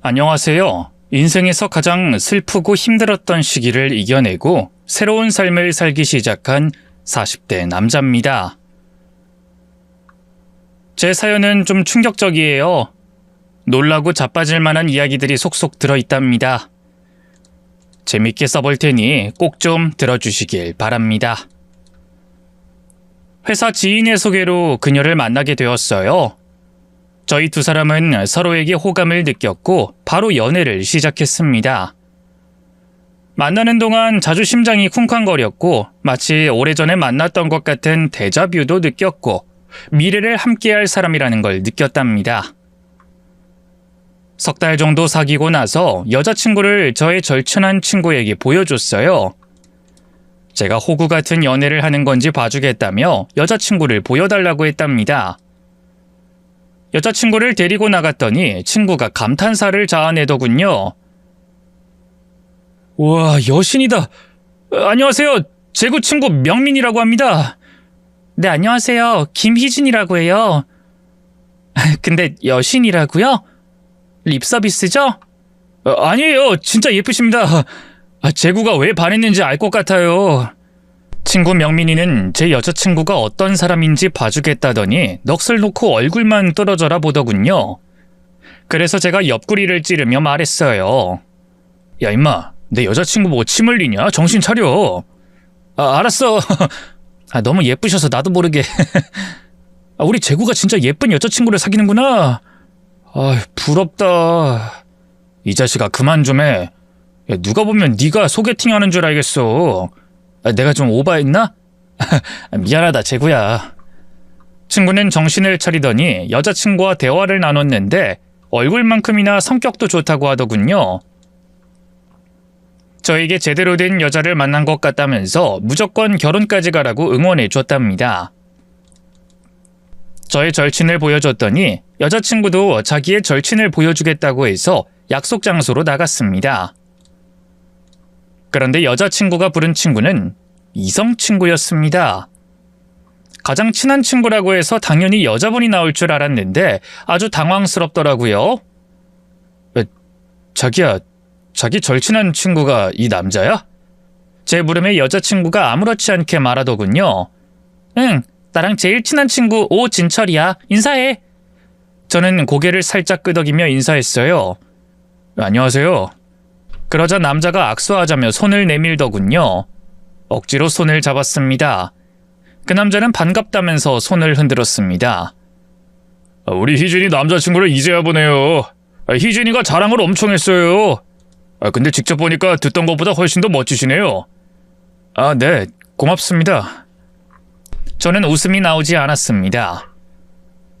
안녕하세요. 인생에서 가장 슬프고 힘들었던 시기를 이겨내고 새로운 삶을 살기 시작한 40대 남자입니다. 제 사연은 좀 충격적이에요. 놀라고 자빠질 만한 이야기들이 속속 들어있답니다. 재밌게 써볼 테니 꼭 좀 들어주시길 바랍니다. 회사 지인의 소개로 그녀를 만나게 되었어요. 저희 두 사람은 서로에게 호감을 느꼈고 바로 연애를 시작했습니다. 만나는 동안 자주 심장이 쿵쾅거렸고 마치 오래전에 만났던 것 같은 데자뷰도 느꼈고 미래를 함께할 사람이라는 걸 느꼈답니다. 석 달 정도 사귀고 나서 여자친구를 저의 절친한 친구에게 보여줬어요. 제가 호구 같은 연애를 하는 건지 봐주겠다며 여자친구를 보여달라고 했답니다. 여자친구를 데리고 나갔더니 친구가 감탄사를 자아내더군요. 와, 여신이다. 안녕하세요. 제구 친구 명민이라고 합니다. 네, 안녕하세요. 김희진이라고 해요. 근데 여신이라고요? 립서비스죠? 아니에요. 진짜 예쁘십니다. 제구가 왜 반했는지 알 것 같아요. 친구 명민이는 제 여자친구가 어떤 사람인지 봐주겠다더니 넋을 놓고 얼굴만 떨어져라 보더군요. 그래서 제가 옆구리를 찌르며 말했어요. 야, 임마, 내 여자친구 보고 침 흘리냐? 정신 차려. 알았어. 너무 예쁘셔서 나도 모르게. 우리 제구가 진짜 예쁜 여자친구를 사귀는구나. 부럽다. 이 자식아, 그만 좀 해. 야, 누가 보면 네가 소개팅하는 줄 알겠어. 내가 좀 오바했나? 미안하다, 제구야. 친구는 정신을 차리더니 여자친구와 대화를 나눴는데 얼굴만큼이나 성격도 좋다고 하더군요. 저에게 제대로 된 여자를 만난 것 같다면서 무조건 결혼까지 가라고 응원해 줬답니다. 저의 절친을 보여줬더니 여자친구도 자기의 절친을 보여주겠다고 해서 약속 장소로 나갔습니다. 그런데 여자친구가 부른 친구는 이성 친구였습니다. 가장 친한 친구라고 해서 당연히 여자분이 나올 줄 알았는데 아주 당황스럽더라고요. 자기야, 자기 절친한 친구가 이 남자야? 제 물음에 여자친구가 아무렇지 않게 말하더군요. 응, 나랑 제일 친한 친구 오진철이야. 인사해. 저는 고개를 살짝 끄덕이며 인사했어요. 안녕하세요. 그러자 남자가 악수하자며 손을 내밀더군요. 억지로 손을 잡았습니다. 그 남자는 반갑다면서 손을 흔들었습니다. 우리 희진이 남자친구를 이제야 보네요. 희진이가 자랑을 엄청 했어요. 근데 직접 보니까 듣던 것보다 훨씬 더 멋지시네요. 네, 고맙습니다. 저는 웃음이 나오지 않았습니다.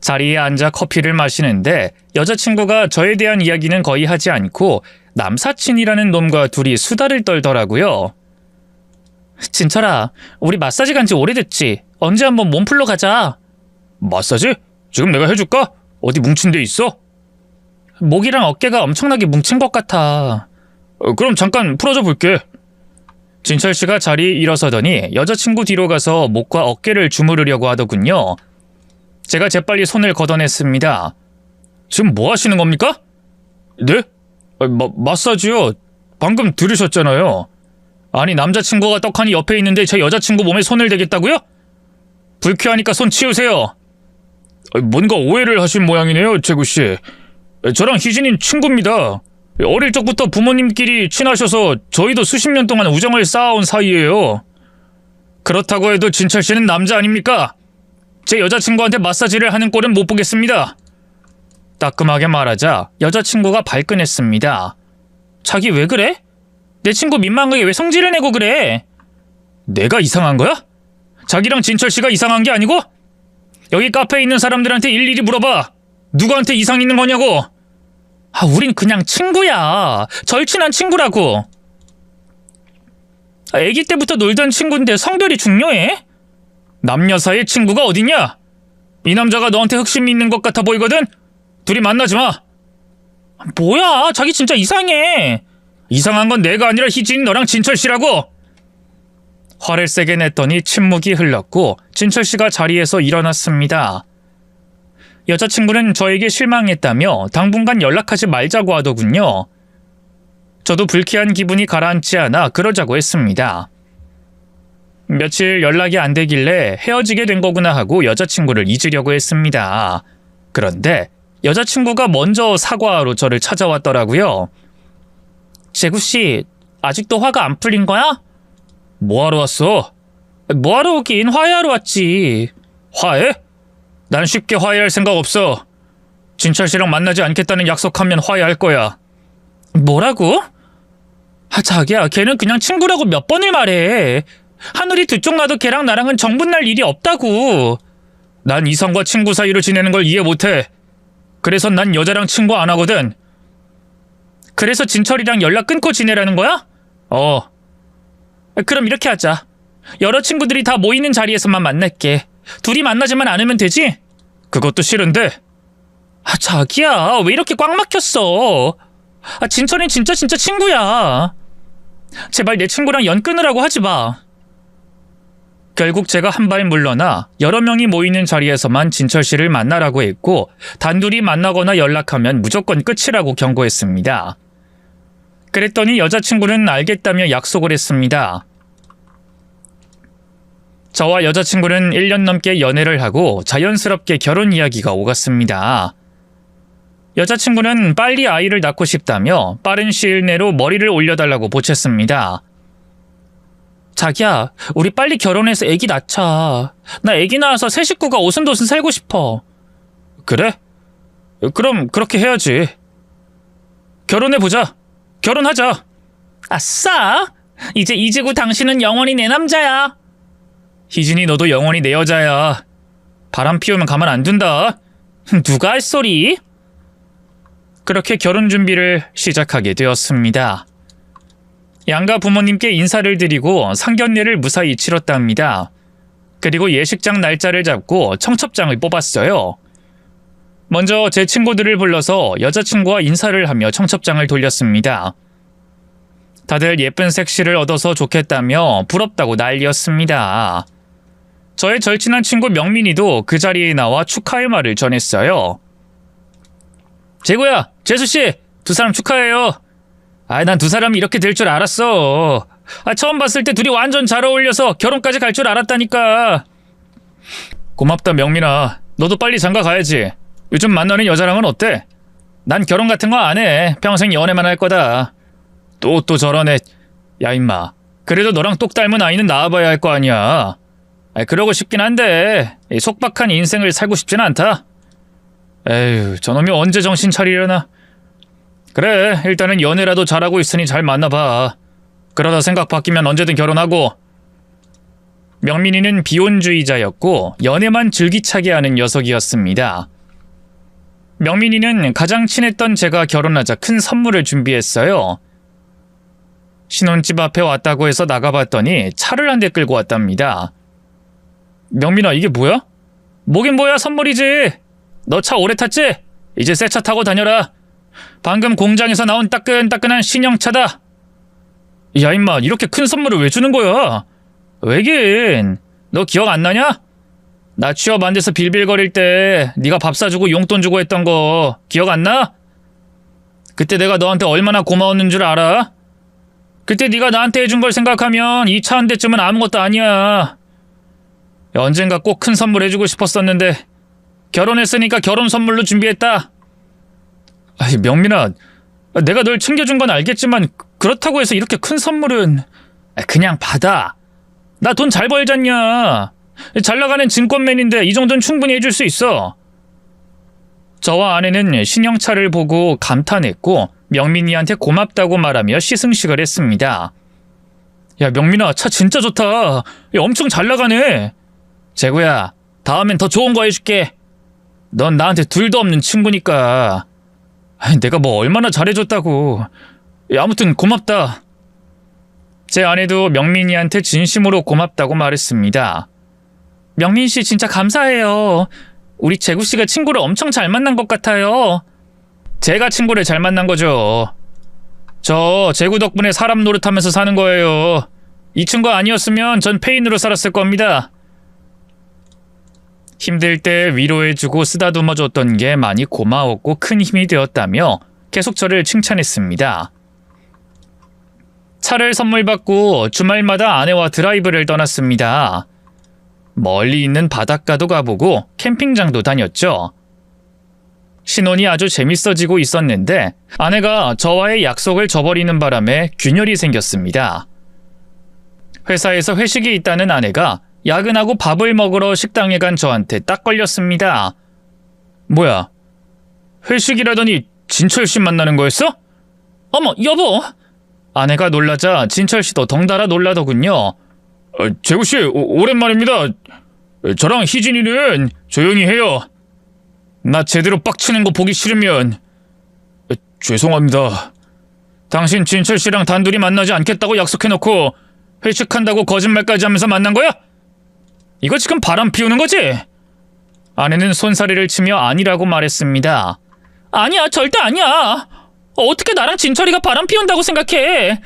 자리에 앉아 커피를 마시는데 여자친구가 저에 대한 이야기는 거의 하지 않고 남사친이라는 놈과 둘이 수다를 떨더라고요. 진철아, 우리 마사지 간지 오래됐지? 언제 한번 몸 풀러 가자. 마사지? 지금 내가 해줄까? 어디 뭉친 데 있어? 목이랑 어깨가 엄청나게 뭉친 것 같아. 그럼 잠깐 풀어줘 볼게. 진철씨가 자리에 일어서더니 여자친구 뒤로 가서 목과 어깨를 주무르려고 하더군요. 제가 재빨리 손을 걷어냈습니다. 지금 뭐 하시는 겁니까? 네? 마사지요. 방금 들으셨잖아요. 아니, 남자친구가 떡하니 옆에 있는데 제 여자친구 몸에 손을 대겠다고요? 불쾌하니까 손 치우세요. 뭔가 오해를 하신 모양이네요, 제구씨. 저랑 희진인 친구입니다. 어릴 적부터 부모님끼리 친하셔서 저희도 수십 년 동안 우정을 쌓아온 사이예요. 그렇다고 해도 진철씨는 남자 아닙니까? 제 여자친구한테 마사지를 하는 꼴은 못 보겠습니다. 따끔하게 말하자 여자친구가 발끈했습니다. 자기 왜 그래? 내 친구 민망하게 왜 성질을 내고 그래? 내가 이상한 거야? 자기랑 진철씨가 이상한 게 아니고? 여기 카페에 있는 사람들한테 일일이 물어봐. 누구한테 이상 있는 거냐고? 우린 그냥 친구야. 절친한 친구라고. 애기 때부터 놀던 친구인데 성별이 중요해? 남녀 사이의 친구가 어딨냐? 이 남자가 너한테 흑심이 있는 것 같아 보이거든? 둘이 만나지 마. 뭐야, 자기 진짜 이상해. 이상한 건 내가 아니라 희진이 너랑 진철씨라고. 화를 세게 냈더니 침묵이 흘렀고 진철씨가 자리에서 일어났습니다. 여자친구는 저에게 실망했다며 당분간 연락하지 말자고 하더군요. 저도 불쾌한 기분이 가라앉지 않아 그러자고 했습니다. 며칠 연락이 안 되길래 헤어지게 된 거구나 하고 여자친구를 잊으려고 했습니다. 그런데 여자친구가 먼저 사과하러 저를 찾아왔더라고요. 재구씨, 아직도 화가 안 풀린 거야? 뭐하러 왔어? 뭐하러 오긴, 화해하러 왔지. 화해? 난 쉽게 화해할 생각 없어. 진철씨랑 만나지 않겠다는 약속하면 화해할 거야. 뭐라고? 자기야, 걔는 그냥 친구라고 몇 번을 말해. 하늘이 두 쪽 나도 걔랑 나랑은 정분날 일이 없다고. 난 이성과 친구 사이로 지내는 걸 이해 못해. 그래서 난 여자랑 친구 안 하거든. 그래서 진철이랑 연락 끊고 지내라는 거야? 그럼 이렇게 하자. 여러 친구들이 다 모이는 자리에서만 만날게. 둘이 만나지만 않으면 되지? 그것도 싫은데. 자기야, 왜 이렇게 꽉 막혔어? 진철이는 진짜 친구야. 제발 내 친구랑 연 끊으라고 하지 마. 결국 제가 한 발 물러나 여러 명이 모이는 자리에서만 진철 씨를 만나라고 했고, 단둘이 만나거나 연락하면 무조건 끝이라고 경고했습니다. 그랬더니 여자친구는 알겠다며 약속을 했습니다. 저와 여자친구는 1년 넘게 연애를 하고 자연스럽게 결혼 이야기가 오갔습니다. 여자친구는 빨리 아이를 낳고 싶다며 빠른 시일 내로 머리를 올려달라고 보챘습니다. 자기야, 우리 빨리 결혼해서 애기 낳자. 나 애기 낳아서 새 식구가 오순도순 살고 싶어. 그래? 그럼 그렇게 해야지. 결혼해보자. 결혼하자. 아싸! 이제 이지구 당신은 영원히 내 남자야. 희진이, 너도 영원히 내 여자야. 바람 피우면 가만 안 둔다. 누가 할 소리? 그렇게 결혼 준비를 시작하게 되었습니다. 양가 부모님께 인사를 드리고 상견례를 무사히 치렀답니다. 그리고 예식장 날짜를 잡고 청첩장을 뽑았어요. 먼저 제 친구들을 불러서 여자친구와 인사를 하며 청첩장을 돌렸습니다. 다들 예쁜 색시를 얻어서 좋겠다며 부럽다고 난리였습니다. 저의 절친한 친구 명민이도 그 자리에 나와 축하의 말을 전했어요. 재구야, 재수씨, 두 사람 축하해요. 난 두 사람이 이렇게 될 줄 알았어. 처음 봤을 때 둘이 완전 잘 어울려서 결혼까지 갈 줄 알았다니까. 고맙다 명민아. 너도 빨리 장가 가야지. 요즘 만나는 여자랑은 어때? 난 결혼 같은 거 안 해. 평생 연애만 할 거다. 또 저러네. 야 임마, 그래도 너랑 똑 닮은 아이는 낳아봐야 할 거 아니야. 그러고 싶긴 한데 속박한 인생을 살고 싶진 않다. 에휴, 저놈이 언제 정신 차리려나. 그래, 일단은 연애라도 잘하고 있으니 잘 만나봐. 그러다 생각 바뀌면 언제든 결혼하고. 명민이는 비혼주의자였고 연애만 줄기차게 하는 녀석이었습니다. 명민이는 가장 친했던 제가 결혼하자 큰 선물을 준비했어요. 신혼집 앞에 왔다고 해서 나가봤더니 차를 한 대 끌고 왔답니다. 명민아, 이게 뭐야? 뭐긴 뭐야, 선물이지. 너 차 오래 탔지? 이제 새 차 타고 다녀라. 방금 공장에서 나온 따끈따끈한 신형차다. 야 임마, 이렇게 큰 선물을 왜 주는 거야? 왜긴? 너 기억 안 나냐? 나 취업 안 돼서 빌빌거릴 때 네가 밥 사주고 용돈 주고 했던 거 기억 안 나? 그때 내가 너한테 얼마나 고마웠는 줄 알아? 그때 네가 나한테 해준 걸 생각하면 이 차 한 대쯤은 아무것도 아니야. 언젠가 꼭 큰 선물 해주고 싶었었는데 결혼했으니까 결혼 선물로 준비했다. 명민아, 내가 널 챙겨준 건 알겠지만 그렇다고 해서 이렇게 큰 선물은 그냥 받아. 나 돈 잘 벌잖냐. 잘 나가는 증권맨인데 이 정도는 충분히 해줄 수 있어. 저와 아내는 신형차를 보고 감탄했고 명민이한테 고맙다고 말하며 시승식을 했습니다. 야 명민아, 차 진짜 좋다. 야, 엄청 잘 나가네. 재구야, 다음엔 더 좋은 거 해줄게. 넌 나한테 둘도 없는 친구니까. 내가 뭐 얼마나 잘해줬다고. 야, 아무튼 고맙다. 제 아내도 명민이한테 진심으로 고맙다고 말했습니다. 명민씨 진짜 감사해요. 우리 재구씨가 친구를 엄청 잘 만난 것 같아요. 제가 친구를 잘 만난 거죠. 저 재구 덕분에 사람 노릇하면서 사는 거예요. 이 친구 아니었으면 전 페인으로 살았을 겁니다. 힘들 때 위로해주고 쓰다듬어줬던 게 많이 고마웠고 큰 힘이 되었다며 계속 저를 칭찬했습니다. 차를 선물 받고 주말마다 아내와 드라이브를 떠났습니다. 멀리 있는 바닷가도 가보고 캠핑장도 다녔죠. 신혼이 아주 재밌어지고 있었는데 아내가 저와의 약속을 저버리는 바람에 균열이 생겼습니다. 회사에서 회식이 있다는 아내가 야근하고 밥을 먹으러 식당에 간 저한테 딱 걸렸습니다. 뭐야, 회식이라더니 진철 씨 만나는 거였어? 어머, 여보! 아내가 놀라자 진철 씨도 덩달아 놀라더군요. 재구 씨, 오랜만입니다. 저랑 희진이는 조용히 해요. 나 제대로 빡치는 거 보기 싫으면. 죄송합니다. 당신 진철 씨랑 단둘이 만나지 않겠다고 약속해놓고 회식한다고 거짓말까지 하면서 만난 거야? 이거 지금 바람 피우는 거지? 아내는 손사래를 치며 아니라고 말했습니다. 아니야, 절대 아니야. 어떻게 나랑 진철이가 바람 피운다고 생각해?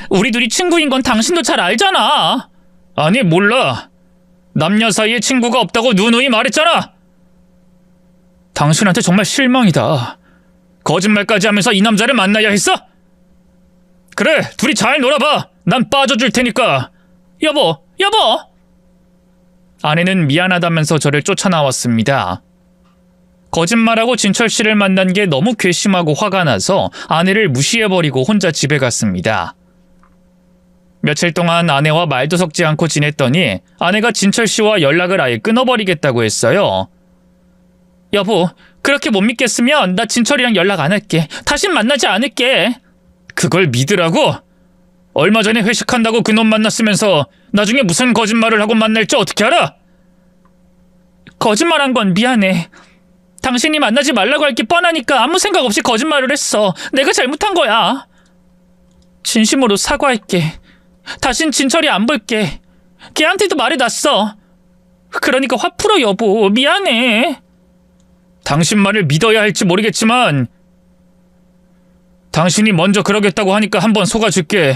우리 둘이 친구인 건 당신도 잘 알잖아. 아니, 몰라. 남녀 사이에 친구가 없다고 누누이 말했잖아. 당신한테 정말 실망이다. 거짓말까지 하면서 이 남자를 만나야 했어? 그래, 둘이 잘 놀아봐. 난 빠져줄 테니까. 여보! 아내는 미안하다면서 저를 쫓아나왔습니다. 거짓말하고 진철 씨를 만난 게 너무 괘씸하고 화가 나서 아내를 무시해버리고 혼자 집에 갔습니다. 며칠 동안 아내와 말도 섞지 않고 지냈더니 아내가 진철 씨와 연락을 아예 끊어버리겠다고 했어요. 여보, 그렇게 못 믿겠으면 나 진철이랑 연락 안 할게. 다신 만나지 않을게. 그걸 믿으라고? 얼마 전에 회식한다고 그놈 만났으면서 나중에 무슨 거짓말을 하고 만날지 어떻게 알아? 거짓말한 건 미안해. 당신이 만나지 말라고 할 게 뻔하니까 아무 생각 없이 거짓말을 했어. 내가 잘못한 거야. 진심으로 사과할게. 다신 진철이 안 볼게. 걔한테도 말해놨어. 그러니까 화 풀어, 여보. 미안해. 당신 말을 믿어야 할지 모르겠지만 당신이 먼저 그러겠다고 하니까 한번 속아줄게.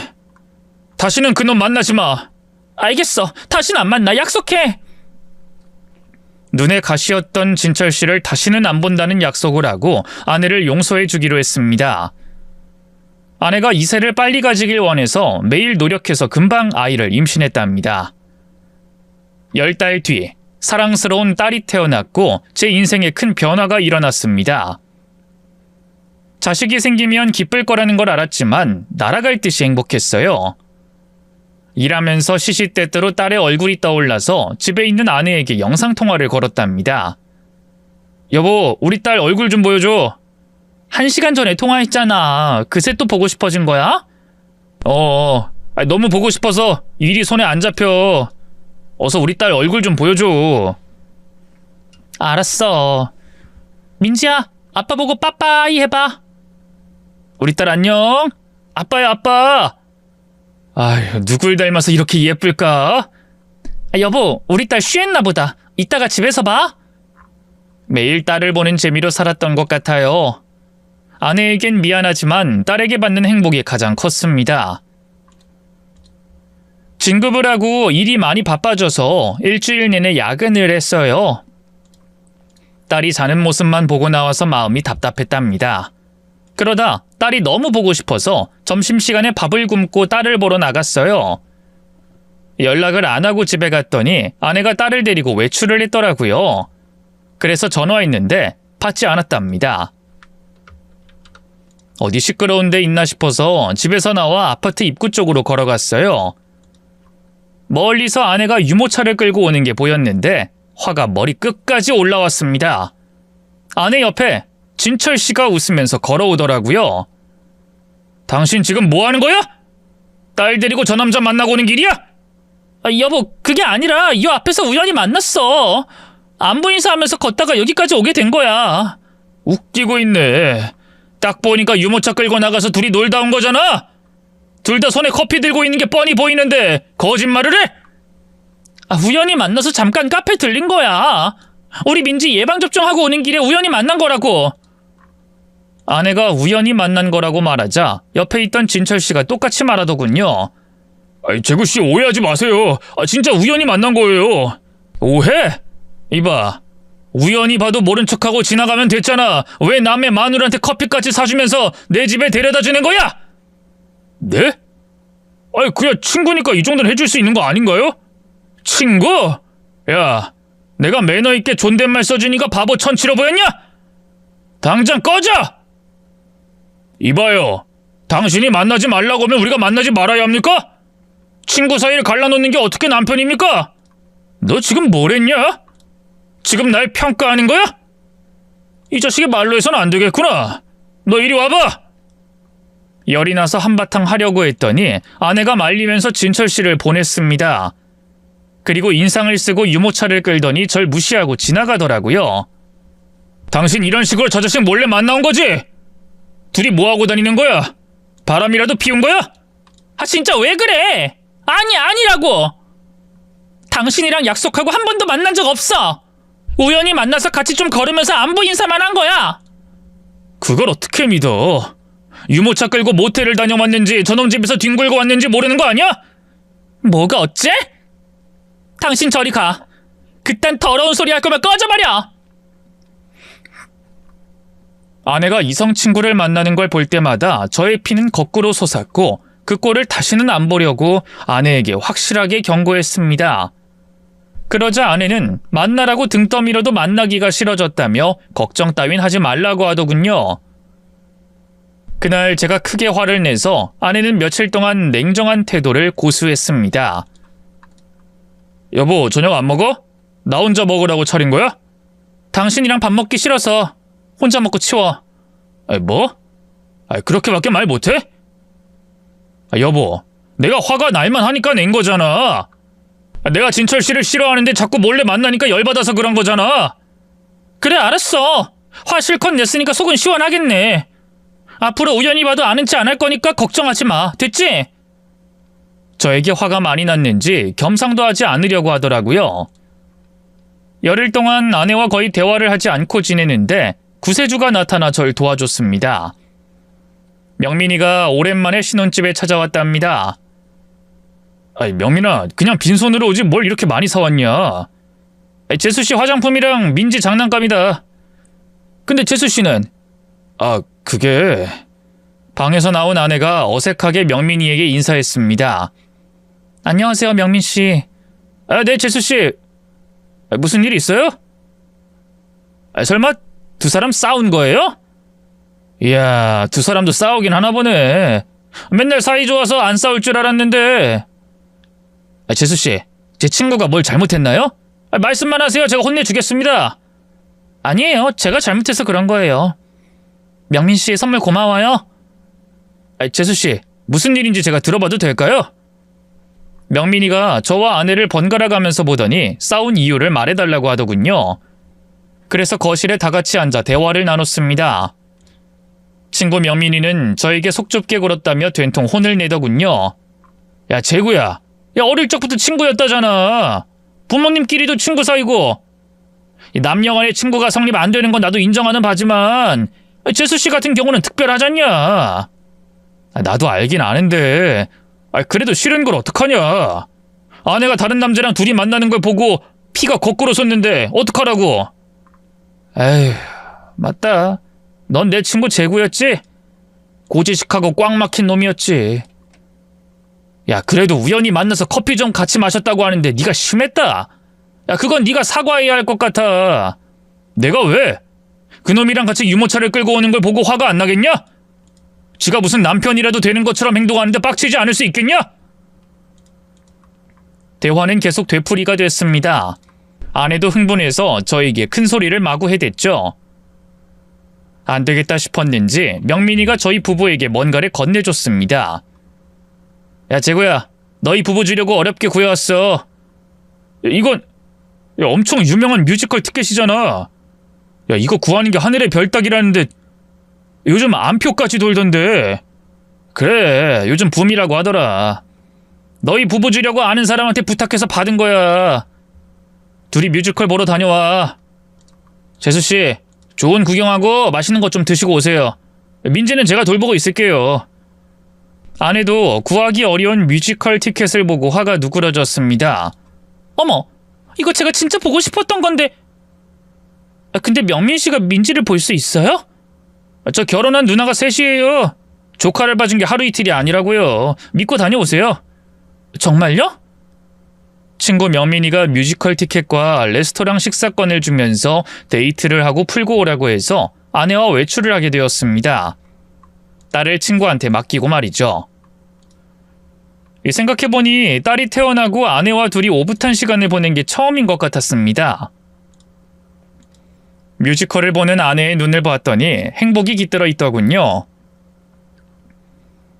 다시는 그놈 만나지 마. 알겠어. 다시는 안 만나. 약속해. 눈에 가시였던 진철 씨를 다시는 안 본다는 약속을 하고 아내를 용서해 주기로 했습니다. 아내가 이세를 빨리 가지길 원해서 매일 노력해서 금방 아이를 임신했답니다. 10달 뒤 사랑스러운 딸이 태어났고 제 인생에 큰 변화가 일어났습니다. 자식이 생기면 기쁠 거라는 걸 알았지만 날아갈 듯이 행복했어요. 일하면서 시시때때로 딸의 얼굴이 떠올라서 집에 있는 아내에게 영상통화를 걸었답니다. 여보, 우리 딸 얼굴 좀 보여줘. 1시간 전에 통화했잖아. 그새 또 보고 싶어진 거야? 너무 보고 싶어서 일이 손에 안 잡혀. 어서 우리 딸 얼굴 좀 보여줘. 알았어. 민지야, 아빠 보고 빠빠이 해봐. 우리 딸 안녕. 아빠야, 아빠. 아휴, 누굴 닮아서 이렇게 예쁠까? 여보, 우리 딸 쉬했나 보다. 이따가 집에서 봐. 매일 딸을 보는 재미로 살았던 것 같아요. 아내에겐 미안하지만 딸에게 받는 행복이 가장 컸습니다. 진급을 하고 일이 많이 바빠져서 일주일 내내 야근을 했어요. 딸이 자는 모습만 보고 나와서 마음이 답답했답니다. 그러다 딸이 너무 보고 싶어서 점심시간에 밥을 굶고 딸을 보러 나갔어요. 연락을 안 하고 집에 갔더니 아내가 딸을 데리고 외출을 했더라고요. 그래서 전화했는데 받지 않았답니다. 어디 시끄러운 데 있나 싶어서 집에서 나와 아파트 입구 쪽으로 걸어갔어요. 멀리서 아내가 유모차를 끌고 오는 게 보였는데 화가 머리 끝까지 올라왔습니다. 아내 옆에 진철 씨가 웃으면서 걸어오더라고요. 당신 지금 뭐 하는 거야? 딸 데리고 저 남자 만나고 오는 길이야? 여보, 그게 아니라 이 앞에서 우연히 만났어. 안부 인사하면서 걷다가 여기까지 오게 된 거야. 웃기고 있네. 딱 보니까 유모차 끌고 나가서 둘이 놀다 온 거잖아. 둘 다 손에 커피 들고 있는 게 뻔히 보이는데 거짓말을 해? 우연히 만나서 잠깐 카페 들린 거야. 우리 민지 예방접종하고 오는 길에 우연히 만난 거라고. 아내가 우연히 만난 거라고 말하자 옆에 있던 진철 씨가 똑같이 말하더군요. 재구 씨 오해하지 마세요. 진짜 우연히 만난 거예요. 오해? 이봐, 우연히 봐도 모른 척하고 지나가면 됐잖아. 왜 남의 마누라한테 커피까지 사주면서 내 집에 데려다 주는 거야? 네? 아니, 그냥 친구니까 이 정도는 해줄 수 있는 거 아닌가요? 친구? 야, 내가 매너 있게 존댓말 써주니까 바보 천치로 보였냐? 당장 꺼져! 이봐요, 당신이 만나지 말라고 하면 우리가 만나지 말아야 합니까? 친구 사이를 갈라놓는 게 어떻게 남편입니까? 너 지금 뭘 했냐? 지금 날 평가하는 거야? 이 자식이 말로 해서는 안 되겠구나. 너 이리 와봐. 열이 나서 한바탕 하려고 했더니 아내가 말리면서 진철 씨를 보냈습니다. 그리고 인상을 쓰고 유모차를 끌더니 절 무시하고 지나가더라고요. 당신 이런 식으로 저 자식 몰래 만나온 거지? 둘이 뭐하고 다니는 거야? 바람이라도 피운 거야? 아, 진짜 왜 그래? 아니라고. 당신이랑 약속하고 한 번도 만난 적 없어. 우연히 만나서 같이 좀 걸으면서 안부 인사만 한 거야. 그걸 어떻게 믿어? 유모차 끌고 모텔을 다녀왔는지 저놈 집에서 뒹굴고 왔는지 모르는 거 아니야? 뭐가 어째? 당신 저리 가. 그딴 더러운 소리 할 거면 꺼져버려. 아내가 이성 친구를 만나는 걸 볼 때마다 저의 피는 거꾸로 솟았고 그 꼴을 다시는 안 보려고 아내에게 확실하게 경고했습니다. 그러자 아내는 만나라고 등 떠밀어도 만나기가 싫어졌다며 걱정 따윈 하지 말라고 하더군요. 그날 제가 크게 화를 내서 아내는 며칠 동안 냉정한 태도를 고수했습니다. 여보, 저녁 안 먹어? 나 혼자 먹으라고 차린 거야? 당신이랑 밥 먹기 싫어서 혼자 먹고 치워. 뭐? 그렇게밖에 말 못해? 여보, 내가 화가 날만 하니까 낸 거잖아. 내가 진철 씨를 싫어하는데 자꾸 몰래 만나니까 열받아서 그런 거잖아. 그래, 알았어. 화 실컷 냈으니까 속은 시원하겠네. 앞으로 우연히 봐도 아는 체 안 할 거니까 걱정하지 마. 됐지? 저에게 화가 많이 났는지 겸상도 하지 않으려고 하더라고요. 열흘 동안 아내와 거의 대화를 하지 않고 지내는데 구세주가 나타나 절 도와줬습니다. 명민이가 오랜만에 신혼집에 찾아왔답니다. 명민아, 그냥 빈손으로 오지 뭘 이렇게 많이 사왔냐? 재수씨 화장품이랑 민지 장난감이다. 근데 재수씨는? 그게... 방에서 나온 아내가 어색하게 명민이에게 인사했습니다. 안녕하세요, 명민씨. 네, 재수씨. 무슨 일 있어요? 설마 두 사람 싸운 거예요? 이야, 두 사람도 싸우긴 하나 보네. 맨날 사이 좋아서 안 싸울 줄 알았는데. 재수씨, 제 친구가 뭘 잘못했나요? 말씀만 하세요. 제가 혼내주겠습니다. 아니에요. 제가 잘못해서 그런 거예요. 명민씨, 선물 고마워요. 재수씨, 무슨 일인지 제가 들어봐도 될까요? 명민이가 저와 아내를 번갈아 가면서 보더니 싸운 이유를 말해달라고 하더군요. 그래서 거실에 다 같이 앉아 대화를 나눴습니다. 친구 명민이는 저에게 속 좁게 굴었다며 된통 혼을 내더군요. 야, 재구야. 야, 어릴 적부터 친구였다잖아. 부모님끼리도 친구 사이고. 남녀 간의 친구가 성립 안 되는 건 나도 인정하는 바지만 재수씨 같은 경우는 특별하잖냐. 나도 알긴 아는데 그래도 싫은 걸 어떡하냐. 아내가 다른 남자랑 둘이 만나는 걸 보고 피가 거꾸로 솟는데 어떡하라고. 에휴, 맞다. 넌 내 친구 재구였지? 고지식하고 꽉 막힌 놈이었지. 야, 그래도 우연히 만나서 커피 좀 같이 마셨다고 하는데 네가 심했다. 야, 그건 네가 사과해야 할 것 같아. 내가 왜? 그놈이랑 같이 유모차를 끌고 오는 걸 보고 화가 안 나겠냐? 지가 무슨 남편이라도 되는 것처럼 행동하는데 빡치지 않을 수 있겠냐? 대화는 계속 되풀이가 됐습니다. 아내도 흥분해서 저에게 큰 소리를 마구 해댔죠. 안 되겠다 싶었는지 명민이가 저희 부부에게 뭔가를 건네줬습니다. 야, 재구야, 너희 부부 주려고 어렵게 구해왔어. 이건 엄청 유명한 뮤지컬 티켓이잖아. 야, 이거 구하는 게 하늘의 별 따기라는데 요즘 안표까지 돌던데. 그래, 요즘 붐이라고 하더라. 너희 부부 주려고 아는 사람한테 부탁해서 받은 거야. 둘이 뮤지컬 보러 다녀와. 재수씨, 좋은 구경하고 맛있는 것 좀 드시고 오세요. 민지는 제가 돌보고 있을게요. 아내도 구하기 어려운 뮤지컬 티켓을 보고 화가 누그러졌습니다. 어머, 이거 제가 진짜 보고 싶었던 건데 근데 명민 씨가 민지를 볼 수 있어요? 저 결혼한 누나가 셋이에요. 조카를 봐준 게 하루 이틀이 아니라고요. 믿고 다녀오세요. 정말요? 친구 명민이가 뮤지컬 티켓과 레스토랑 식사권을 주면서 데이트를 하고 풀고 오라고 해서 아내와 외출을 하게 되었습니다. 딸을 친구한테 맡기고 말이죠. 생각해보니 딸이 태어나고 아내와 둘이 오붓한 시간을 보낸 게 처음인 것 같았습니다. 뮤지컬을 보는 아내의 눈을 봤더니 행복이 깃들어 있더군요.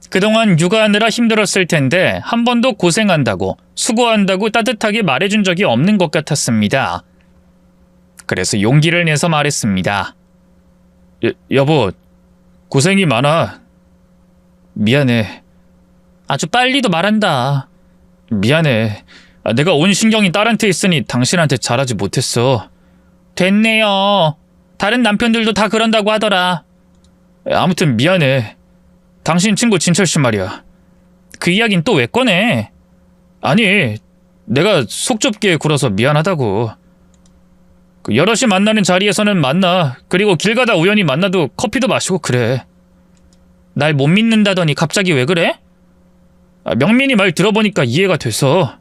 그동안 육아하느라 힘들었을 텐데 한 번도 고생한다고, 수고한다고 따뜻하게 말해준 적이 없는 것 같았습니다. 그래서 용기를 내서 말했습니다. 여보, 고생이 많아. 미안해. 아주 빨리도 말한다. 미안해. 내가 온 신경이 딸한테 있으니 당신한테 잘하지 못했어. 됐네요. 다른 남편들도 다 그런다고 하더라. 아무튼 미안해. 당신 친구 진철씨 말이야. 그 이야긴 또 왜 꺼내? 아니, 내가 속 좁게 굴어서 미안하다고. 여럿이 만나는 자리에서는 만나. 그리고 길 가다 우연히 만나도 커피도 마시고 그래. 날 못 믿는다더니 갑자기 왜 그래? 명민이 말 들어보니까 이해가 돼서.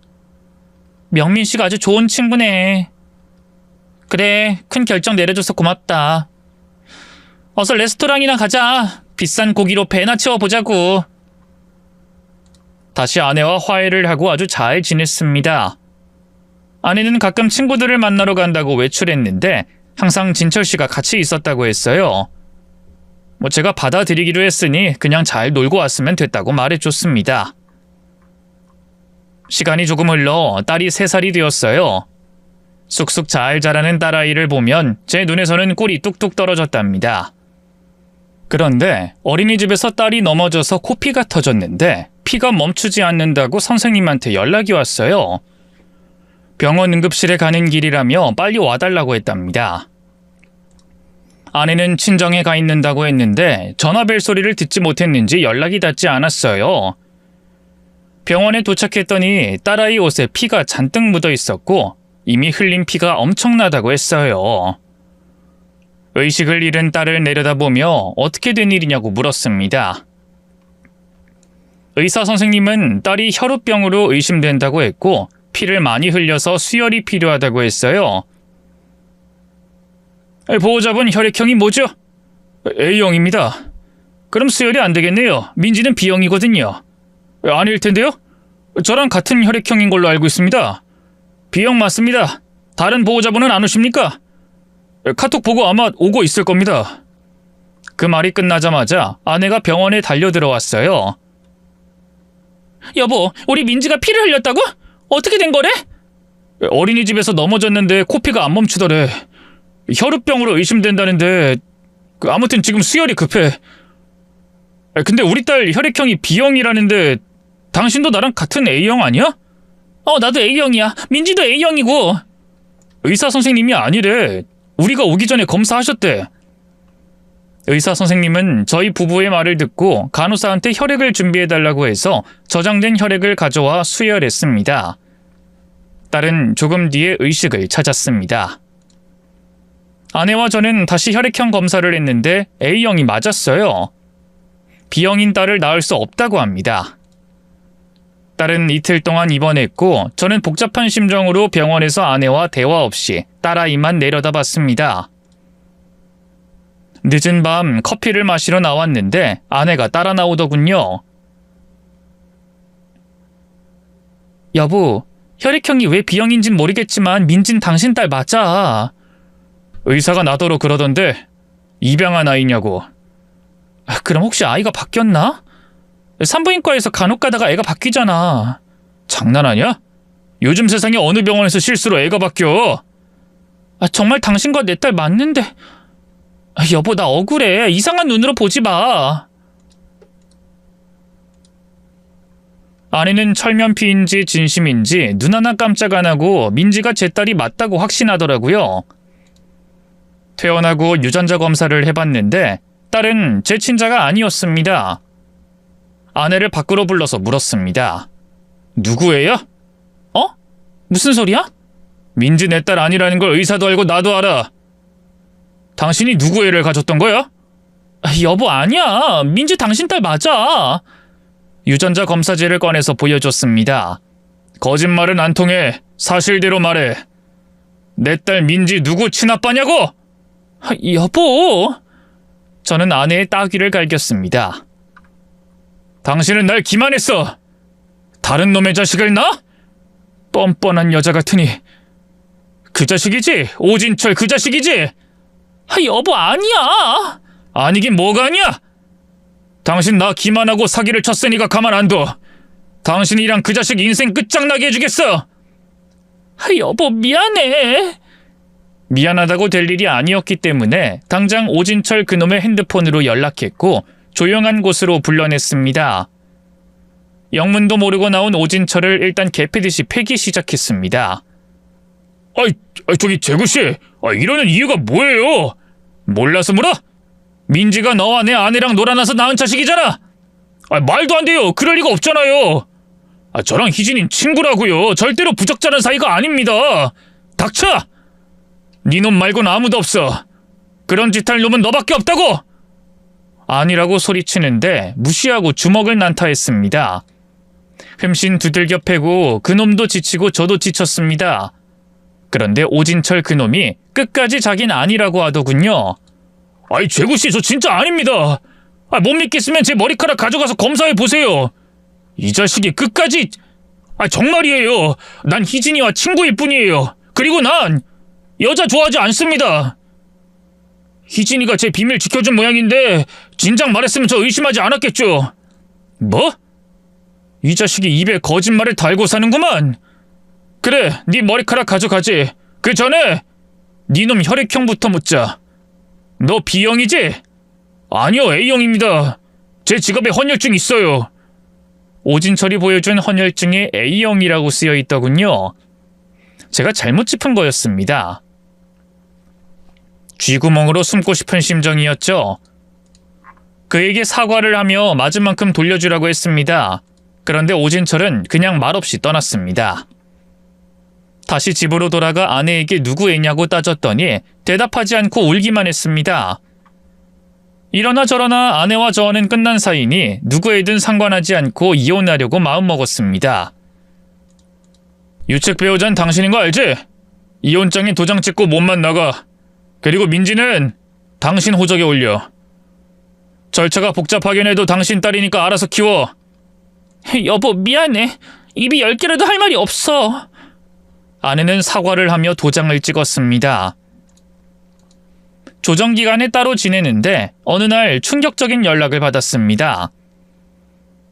명민 씨가 아주 좋은 친구네. 그래, 큰 결정 내려줘서 고맙다. 어서 레스토랑이나 가자. 비싼 고기로 배나 채워보자고. 다시 아내와 화해를 하고 아주 잘 지냈습니다. 아내는 가끔 친구들을 만나러 간다고 외출했는데 항상 진철 씨가 같이 있었다고 했어요. 제가 받아들이기로 했으니 그냥 잘 놀고 왔으면 됐다고 말해줬습니다. 시간이 조금 흘러 딸이 3살이 되었어요. 쑥쑥 잘 자라는 딸아이를 보면 제 눈에서는 꿀이 뚝뚝 떨어졌답니다. 그런데 어린이집에서 딸이 넘어져서 코피가 터졌는데 피가 멈추지 않는다고 선생님한테 연락이 왔어요. 병원 응급실에 가는 길이라며 빨리 와달라고 했답니다. 아내는 친정에 가 있는다고 했는데 전화벨 소리를 듣지 못했는지 연락이 닿지 않았어요. 병원에 도착했더니 딸아이 옷에 피가 잔뜩 묻어 있었고 이미 흘린 피가 엄청나다고 했어요. 의식을 잃은 딸을 내려다보며 어떻게 된 일이냐고 물었습니다. 의사 선생님은 딸이 혈우병으로 의심된다고 했고 피를 많이 흘려서 수혈이 필요하다고 했어요. 보호자분 혈액형이 뭐죠? A형입니다. 그럼 수혈이 안 되겠네요. 민지는 B형이거든요. 아닐 텐데요? 저랑 같은 혈액형인 걸로 알고 있습니다. B형 맞습니다. 다른 보호자분은 안 오십니까? 카톡 보고 아마 오고 있을 겁니다. 그 말이 끝나자마자 아내가 병원에 달려들어왔어요. 여보, 우리 민지가 피를 흘렸다고? 어떻게 된 거래? 어린이집에서 넘어졌는데 코피가 안 멈추더래. 혈우병으로 의심된다는데 아무튼 지금 수혈이 급해. 근데 우리 딸 혈액형이 B형이라는데 당신도 나랑 같은 A형 아니야? 나도 A형이야. 민지도 A형이고. 의사 선생님이 아니래. 우리가 오기 전에 검사하셨대. 의사 선생님은 저희 부부의 말을 듣고 간호사한테 혈액을 준비해달라고 해서 저장된 혈액을 가져와 수혈했습니다. 딸은 조금 뒤에 의식을 찾았습니다. 아내와 저는 다시 혈액형 검사를 했는데 A형이 맞았어요. B형인 딸을 낳을 수 없다고 합니다. 딸은 이틀 동안 입원했고 저는 복잡한 심정으로 병원에서 아내와 대화 없이 딸아이만 내려다봤습니다. 늦은 밤 커피를 마시러 나왔는데 아내가 따라 나오더군요. 여보, 혈액형이 왜 B형인진 모르겠지만 민진 당신 딸 맞아. 의사가 나더러 그러던데 입양한 아이냐고. 그럼 혹시 아이가 바뀌었나? 산부인과에서 간혹 가다가 애가 바뀌잖아. 장난하냐? 요즘 세상에 어느 병원에서 실수로 애가 바뀌어? 정말 당신과 내 딸 맞는데. 여보, 나 억울해. 이상한 눈으로 보지 마. 아내는 철면피인지 진심인지 눈 하나 깜짝 안 하고 민지가 제 딸이 맞다고 확신하더라고요. 퇴원하고 유전자 검사를 해봤는데 딸은 제 친자가 아니었습니다. 아내를 밖으로 불러서 물었습니다. 누구예요? 무슨 소리야? 민지 내 딸 아니라는 걸 의사도 알고 나도 알아. 당신이 누구 애를 가졌던 거야? 여보, 아니야. 민지 당신 딸 맞아. 유전자 검사지를 꺼내서 보여줬습니다. 거짓말은 안 통해. 사실대로 말해. 내 딸 민지 누구 친아빠냐고? 여보. 저는 아내의 따귀를 갈겼습니다. 당신은 날 기만했어. 다른 놈의 자식을 낳아? 뻔뻔한 여자 같으니. 그 자식이지? 오진철 그 자식이지? 여보, 아니야. 아니긴 뭐가 아니야? 당신 나 기만하고 사기를 쳤으니까 가만 안 둬. 당신이랑 그 자식 인생 끝장나게 해주겠어. 여보, 미안해. 미안하다고 될 일이 아니었기 때문에 당장 오진철 그놈의 핸드폰으로 연락했고 조용한 곳으로 불러냈습니다. 영문도 모르고 나온 오진철을 일단 개패듯이 패기 시작했습니다. 저기 재구씨, 이러는 이유가 뭐예요? 몰라서 물어? 민지가 너와 내 아내랑 놀아나서 낳은 자식이잖아. 말도 안 돼요. 그럴 리가 없잖아요. 저랑 희진인 친구라고요. 절대로 부적절한 사이가 아닙니다. 닥쳐! 네 놈 말고는 아무도 없어. 그런 짓 할 놈은 너밖에 없다고! 아니라고 소리치는데 무시하고 주먹을 난타했습니다. 흠씬 두들겨 패고 그놈도 지치고 저도 지쳤습니다. 그런데 오진철 그놈이 끝까지 자긴 아니라고 하더군요. 재구씨, 저 진짜 아닙니다. 못 믿겠으면 제 머리카락 가져가서 검사해보세요. 이 자식이 끝까지. 정말이에요. 난 희진이와 친구일 뿐이에요. 그리고 난 여자 좋아하지 않습니다. 희진이가 제 비밀 지켜준 모양인데 진작 말했으면 저 의심하지 않았겠죠. 뭐? 이 자식이 입에 거짓말을 달고 사는구만. 그래, 네 머리카락 가져가지. 그 전에 네 놈 혈액형부터 묻자. 너 B형이지? 아니요, A형입니다. 제 지갑에 헌혈증 있어요. 오진철이 보여준 헌혈증에 A형이라고 쓰여 있더군요. 제가 잘못 짚은 거였습니다. 쥐구멍으로 숨고 싶은 심정이었죠. 그에게 사과를 하며 맞은 만큼 돌려주라고 했습니다. 그런데 오진철은 그냥 말없이 떠났습니다. 다시 집으로 돌아가 아내에게 누구 애냐고 따졌더니 대답하지 않고 울기만 했습니다. 이러나 저러나 아내와 저와는 끝난 사이니 누구 애든 상관하지 않고 이혼하려고 마음먹었습니다. 유책 배우자는 당신인 거 알지? 이혼장에 도장 찍고 몸만 나가. 그리고 민지는 당신 호적에 올려. 절차가 복잡하긴 해도 당신 딸이니까 알아서 키워. 여보, 미안해. 입이 10개라도 할 말이 없어. 아내는 사과를 하며 도장을 찍었습니다. 조정기간에 따로 지내는데 어느 날 충격적인 연락을 받았습니다.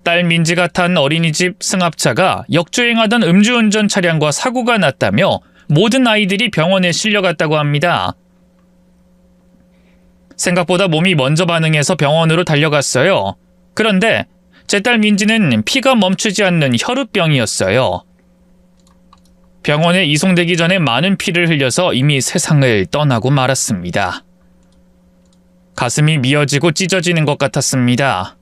딸 민지가 탄 어린이집 승합차가 역주행하던 음주운전 차량과 사고가 났다며 모든 아이들이 병원에 실려갔다고 합니다. 생각보다 몸이 먼저 반응해서 병원으로 달려갔어요. 그런데 제 딸 민지는 피가 멈추지 않는 혈우병이었어요. 병원에 이송되기 전에 많은 피를 흘려서 이미 세상을 떠나고 말았습니다. 가슴이 미어지고 찢어지는 것 같았습니다.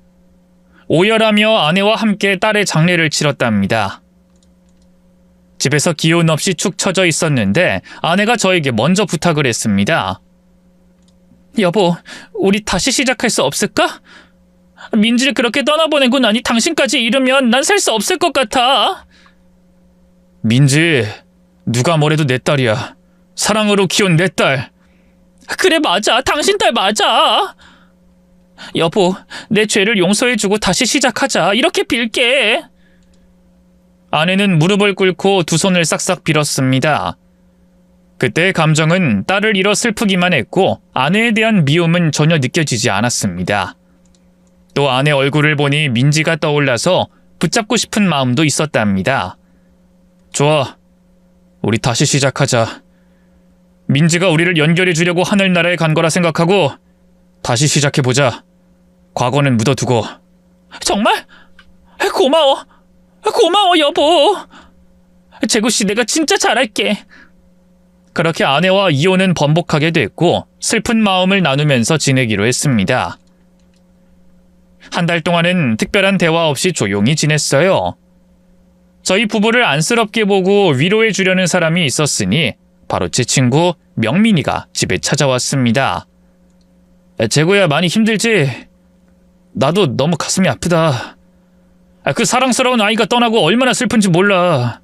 오열하며 아내와 함께 딸의 장례를 치렀답니다. 집에서 기운 없이 축 처져 있었는데 아내가 저에게 먼저 부탁을 했습니다. 여보, 우리 다시 시작할 수 없을까? 민지를 그렇게 떠나보내고 나니 당신까지 잃으면 난 살 수 없을 것 같아. 민지, 누가 뭐래도 내 딸이야. 사랑으로 키운 내 딸. 그래, 맞아. 당신 딸 맞아. 여보, 내 죄를 용서해주고 다시 시작하자. 이렇게 빌게. 아내는 무릎을 꿇고 두 손을 싹싹 빌었습니다. 그때의 감정은 딸을 잃어 슬프기만 했고 아내에 대한 미움은 전혀 느껴지지 않았습니다. 또 아내 얼굴을 보니 민지가 떠올라서 붙잡고 싶은 마음도 있었답니다. 좋아. 우리 다시 시작하자. 민지가 우리를 연결해 주려고 하늘나라에 간 거라 생각하고 다시 시작해보자. 과거는 묻어두고. 정말? 고마워. 고마워, 여보. 재구씨, 내가 진짜 잘할게. 그렇게 아내와 이혼은 번복하게 됐고 슬픈 마음을 나누면서 지내기로 했습니다. 한 달 동안은 특별한 대화 없이 조용히 지냈어요. 저희 부부를 안쓰럽게 보고 위로해 주려는 사람이 있었으니 바로 제 친구 명민이가 집에 찾아왔습니다. 재구야, 많이 힘들지? 나도 너무 가슴이 아프다. 그 사랑스러운 아이가 떠나고 얼마나 슬픈지 몰라.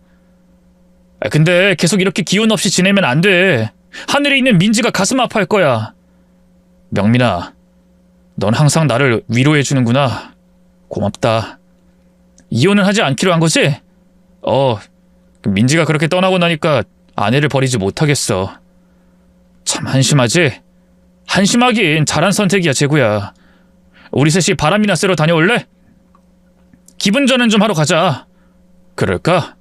근데 계속 이렇게 기운 없이 지내면 안 돼. 하늘에 있는 민지가 가슴 아파할 거야. 명민아, 넌 항상 나를 위로해주는구나. 고맙다. 이혼은 하지 않기로 한 거지? 민지가 그렇게 떠나고 나니까 아내를 버리지 못하겠어. 참 한심하지? 한심하긴 잘한 선택이야, 재구야. 우리 셋이 바람이나 쐬러 다녀올래? 기분 전환 좀 하러 가자. 그럴까?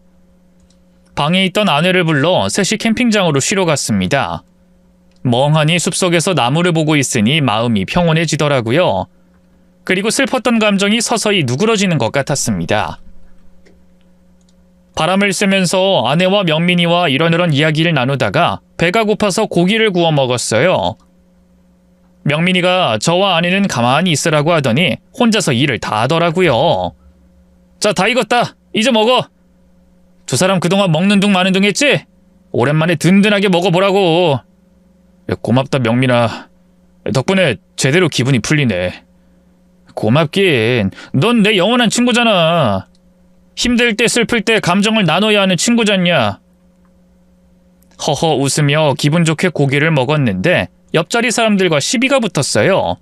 방에 있던 아내를 불러 셋이 캠핑장으로 쉬러 갔습니다. 멍하니 숲속에서 나무를 보고 있으니 마음이 평온해지더라고요. 그리고 슬펐던 감정이 서서히 누그러지는 것 같았습니다. 바람을 쐬면서 아내와 명민이와 이런저런 이야기를 나누다가 배가 고파서 고기를 구워 먹었어요. 명민이가 저와 아내는 가만히 있으라고 하더니 혼자서 일을 다 하더라고요. 자, 다 익었다. 이제 먹어. 두 사람 그동안 먹는 둥 마는 둥 했지? 오랜만에 든든하게 먹어보라고. 고맙다, 명민아. 덕분에 제대로 기분이 풀리네. 고맙긴. 넌 내 영원한 친구잖아. 힘들 때 슬플 때 감정을 나눠야 하는 친구잖냐. 허허 웃으며 기분 좋게 고기를 먹었는데 옆자리 사람들과 시비가 붙었어요.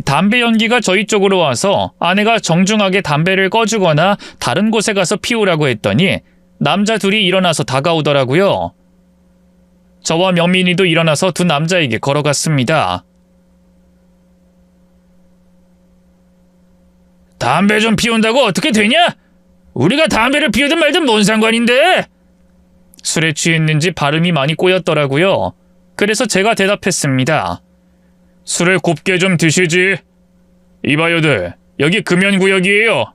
담배 연기가 저희 쪽으로 와서 아내가 정중하게 담배를 꺼주거나 다른 곳에 가서 피우라고 했더니 남자 둘이 일어나서 다가오더라고요. 저와 명민이도 일어나서 두 남자에게 걸어갔습니다. 담배 좀 피운다고 어떻게 되냐? 우리가 담배를 피우든 말든 뭔 상관인데? 술에 취했는지 발음이 많이 꼬였더라고요. 그래서 제가 대답했습니다. 술을 곱게 좀 드시지. 이봐요들, 여기 금연구역이에요.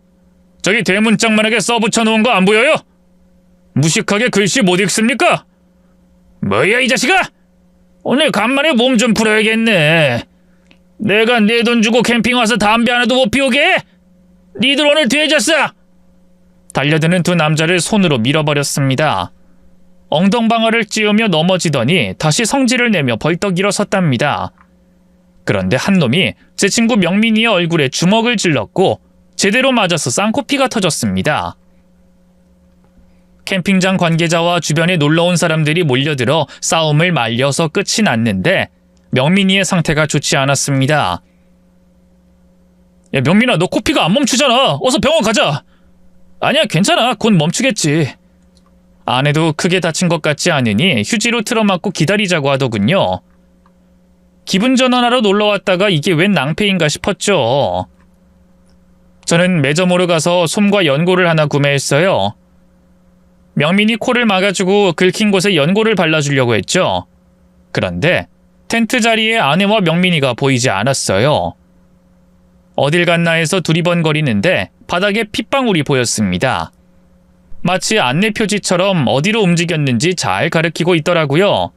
저기 대문짝만하게 써붙여 놓은 거 안 보여요? 무식하게 글씨 못 읽습니까? 뭐야 이 자식아! 오늘 간만에 몸 좀 풀어야겠네. 내가 내 돈 주고 캠핑 와서 담배 하나도 못 피우게? 니들 오늘 뒤졌어! 달려드는 두 남자를 손으로 밀어버렸습니다. 엉덩방아를 찧으며 넘어지더니 다시 성질을 내며 벌떡 일어섰답니다. 그런데 한 놈이 제 친구 명민이의 얼굴에 주먹을 찔렀고 제대로 맞아서 쌍코피가 터졌습니다. 캠핑장 관계자와 주변에 놀러온 사람들이 몰려들어 싸움을 말려서 끝이 났는데 명민이의 상태가 좋지 않았습니다. 야, 명민아, 너 코피가 안 멈추잖아. 어서 병원 가자. 아니야, 괜찮아. 곧 멈추겠지. 아내도 크게 다친 것 같지 않으니 휴지로 틀어막고 기다리자고 하더군요. 기분 전환하러 놀러왔다가 이게 웬 낭패인가 싶었죠. 저는 매점으로 가서 솜과 연고를 하나 구매했어요. 명민이 코를 막아주고 긁힌 곳에 연고를 발라주려고 했죠. 그런데 텐트 자리에 아내와 명민이가 보이지 않았어요. 어딜 갔나 해서 두리번거리는데 바닥에 핏방울이 보였습니다. 마치 안내 표지처럼 어디로 움직였는지 잘 가리키고 있더라고요.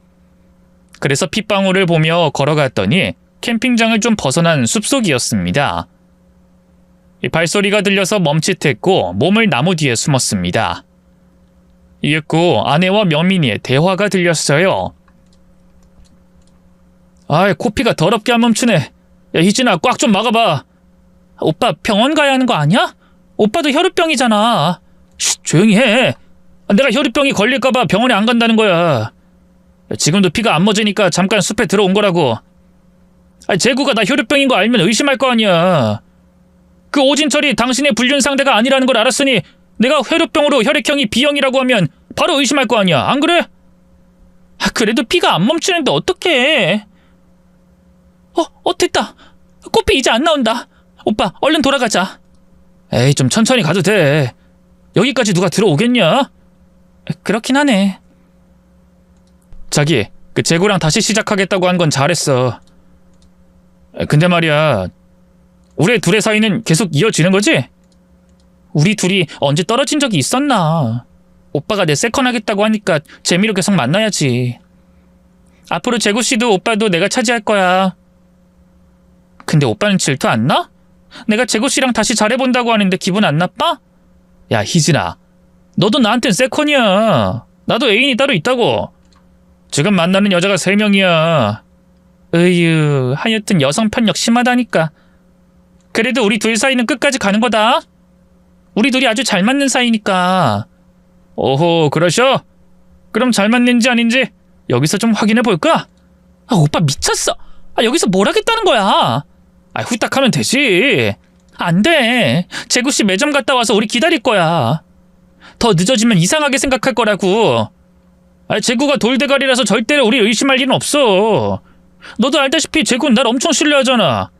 그래서 핏방울을 보며 걸어갔더니 캠핑장을 좀 벗어난 숲속이었습니다. 발소리가 들려서 멈칫했고 몸을 나무 뒤에 숨었습니다. 이윽고 아내와 명민이의 대화가 들렸어요. 아이, 코피가 더럽게 안 멈추네. 야, 희진아, 꽉 좀 막아봐. 오빠, 병원 가야 하는 거 아니야? 오빠도 혈우병이잖아. 쉿, 조용히 해. 내가 혈우병이 걸릴까봐 병원에 안 간다는 거야. 지금도 피가 안 멎으니까 잠깐 숲에 들어온 거라고. 재구가 나 혈우병인 거 알면 의심할 거 아니야. 그 오진철이 당신의 불륜 상대가 아니라는 걸 알았으니 내가 혈우병으로 혈액형이 B형이라고 하면 바로 의심할 거 아니야. 안 그래? 그래도 피가 안 멈추는데 어떡해. 됐다. 코피 이제 안 나온다. 오빠, 얼른 돌아가자. 에이, 좀 천천히 가도 돼. 여기까지 누가 들어오겠냐? 그렇긴 하네. 자기, 그 재구랑 다시 시작하겠다고 한 건 잘했어. 근데 말이야, 우리 둘의 사이는 계속 이어지는 거지? 우리 둘이 언제 떨어진 적이 있었나? 오빠가 내 세컨 하겠다고 하니까 재미로 계속 만나야지. 앞으로 재구씨도 오빠도 내가 차지할 거야. 근데 오빠는 질투 안 나? 내가 재구씨랑 다시 잘해본다고 하는데 기분 안 나빠? 야, 희진아, 너도 나한텐 세컨이야. 나도 애인이 따로 있다고. 지금 만나는 여자가 3명이야. 으유, 하여튼 여성 편력 심하다니까. 그래도 우리 둘 사이는 끝까지 가는 거다. 우리 둘이 아주 잘 맞는 사이니까. 오호, 그러셔? 그럼 잘 맞는지 아닌지 여기서 좀 확인해 볼까? 아, 오빠 미쳤어. 아, 여기서 뭘 하겠다는 거야? 아, 후딱 하면 되지. 안 돼. 재구씨 매점 갔다 와서 우리 기다릴 거야. 더 늦어지면 이상하게 생각할 거라고. 아, 재구가 돌대가리라서 절대로 우리 의심할 일은 없어. 너도 알다시피 재구는 날 엄청 신뢰하잖아.